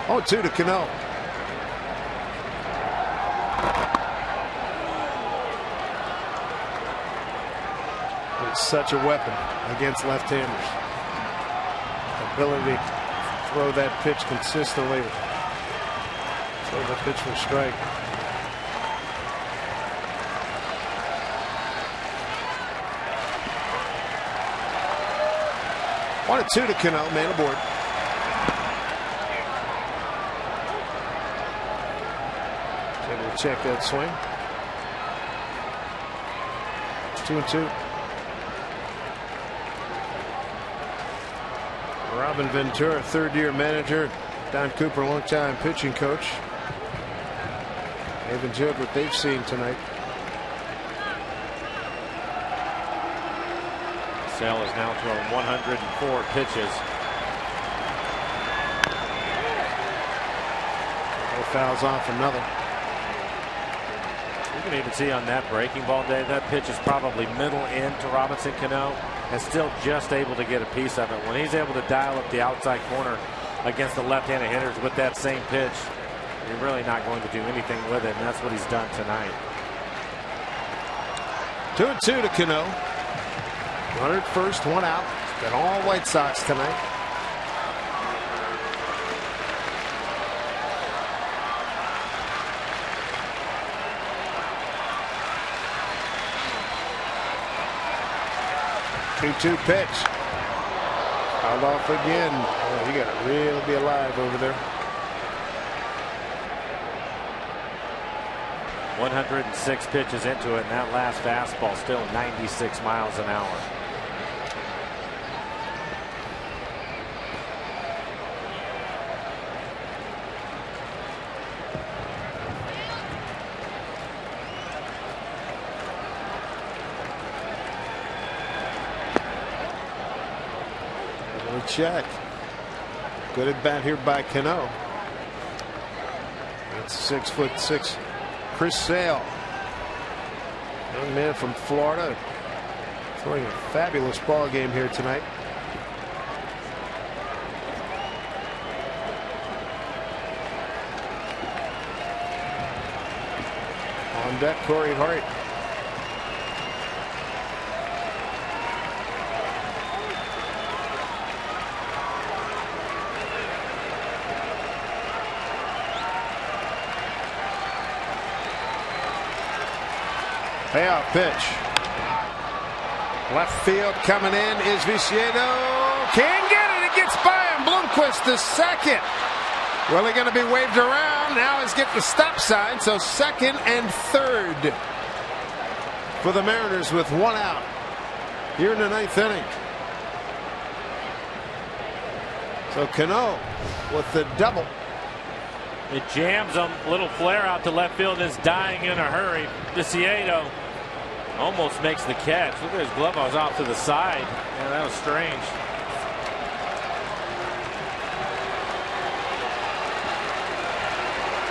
Oh, 2 to Cano. It's such a weapon against left-handers. Ability to throw that pitch consistently. Throw the pitch for a strike. One and 2 to Cano, man aboard. check that swing. 2-2. Robin Ventura, third-year manager. Don Cooper, longtime pitching coach. They've enjoyed what they've seen tonight. Sale has now thrown 104 pitches. No fouls off another. You can even see on that breaking ball day, that pitch is probably middle in to Robinson Cano, and still just able to get a piece of it. When he's able to dial up the outside corner against the left-handed hitters with that same pitch, you're really not going to do anything with it, and that's what he's done tonight. 2-2 to Cano. Runner at first, one out. It's been all White Sox tonight. Two pitch. Fouled off again. Oh, you got to really be alive over there. 106 pitches into it, and that last fastball still 96 miles an hour. Check. Good at bat here by Cano. It's 6'6" Chris Sale, young man from Florida, throwing a fabulous ball game here tonight. On deck, Corey Hart. Payoff pitch. Left field coming in is Viciedo. Can't get it. It gets by him. Bloomquist to second. Well, they're going to be waved around. Now he's getting the stop sign. So second and third for the Mariners with one out here in the ninth inning. So Cano with the double. It jams him. Little flare out to left field is dying in a hurry. Viciedo almost makes the catch. Look at his glove was off to the side. Yeah, that was strange.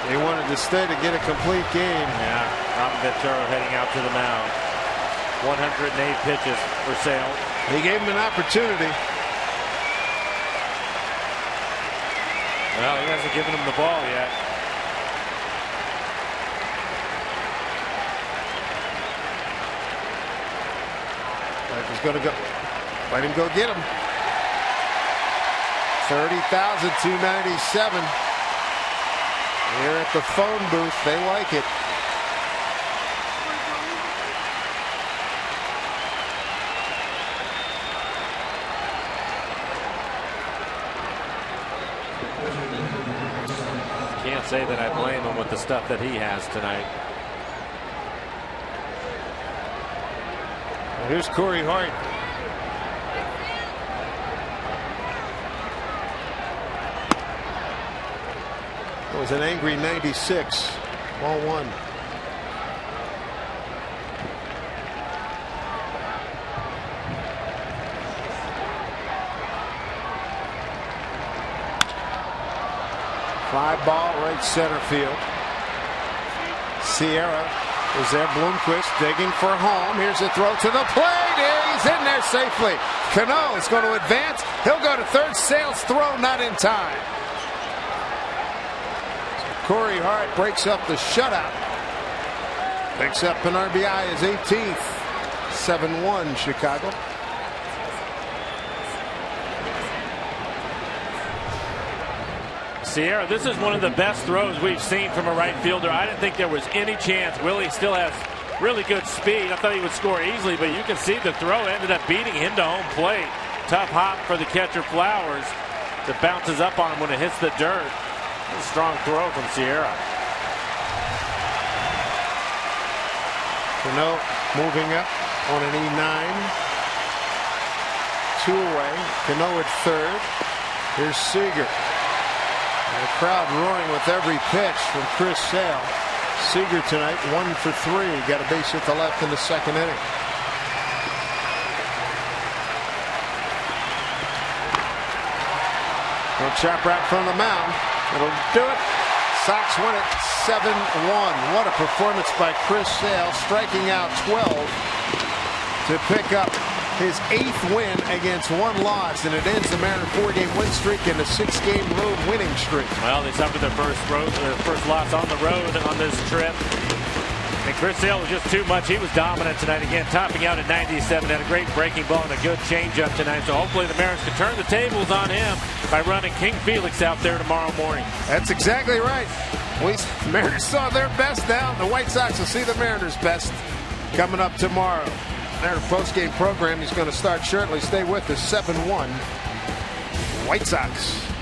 He wanted to stay to get a complete game. Yeah, Robin Ventura heading out to the mound. 108 pitches for Sale. He gave him an opportunity. Well, he hasn't given him the ball yet. He's going to go. Let him go get him. 30,297. Here at the phone booth, they like it. Can't say that I blame him with the stuff that he has tonight. Here's Corey Hart. It was an angry 96. Ball one. Fly ball right center field. Sierra is there. Bloomquist digging for home. Here's a throw to the plate. He's in there safely. Cano is going to advance. He'll go to third. Sale's throw not in time. So Corey Hart breaks up the shutout. Picks up an RBI, his 18th. 7-1 Chicago. Sierra, this is one of the best throws we've seen from a right fielder. I didn't think there was any chance. Willie still has really good speed. I thought he would score easily, but you can see the throw ended up beating him to home plate. Tough hop for the catcher Flowers that bounces up on him when it hits the dirt. A strong throw from Sierra. Cano moving up on an E9. 2 away. Cano at third. Here's Seager. And the crowd roaring with every pitch from Chris Sale. Seager tonight 1 for 3. Got a base hit to left in the second inning. No chop right from the mound. It'll do it. Sox win it 7-1. What a performance by Chris Sale, striking out 12 to pick up his 8th win against 1 loss, and it ends the Mariners' 4-game win streak and a 6-game road winning streak. Well, they suffered their first loss on the road on this trip. And Chris Sale was just too much. He was dominant tonight again, topping out at 97. Had a great breaking ball and a good changeup tonight. So hopefully the Mariners can turn the tables on him by running King Felix out there tomorrow morning. That's exactly right. The Mariners saw their best now. The White Sox will see the Mariners' best coming up tomorrow. Their post-game program is going to start shortly. Stay with us. 7-1 White Sox.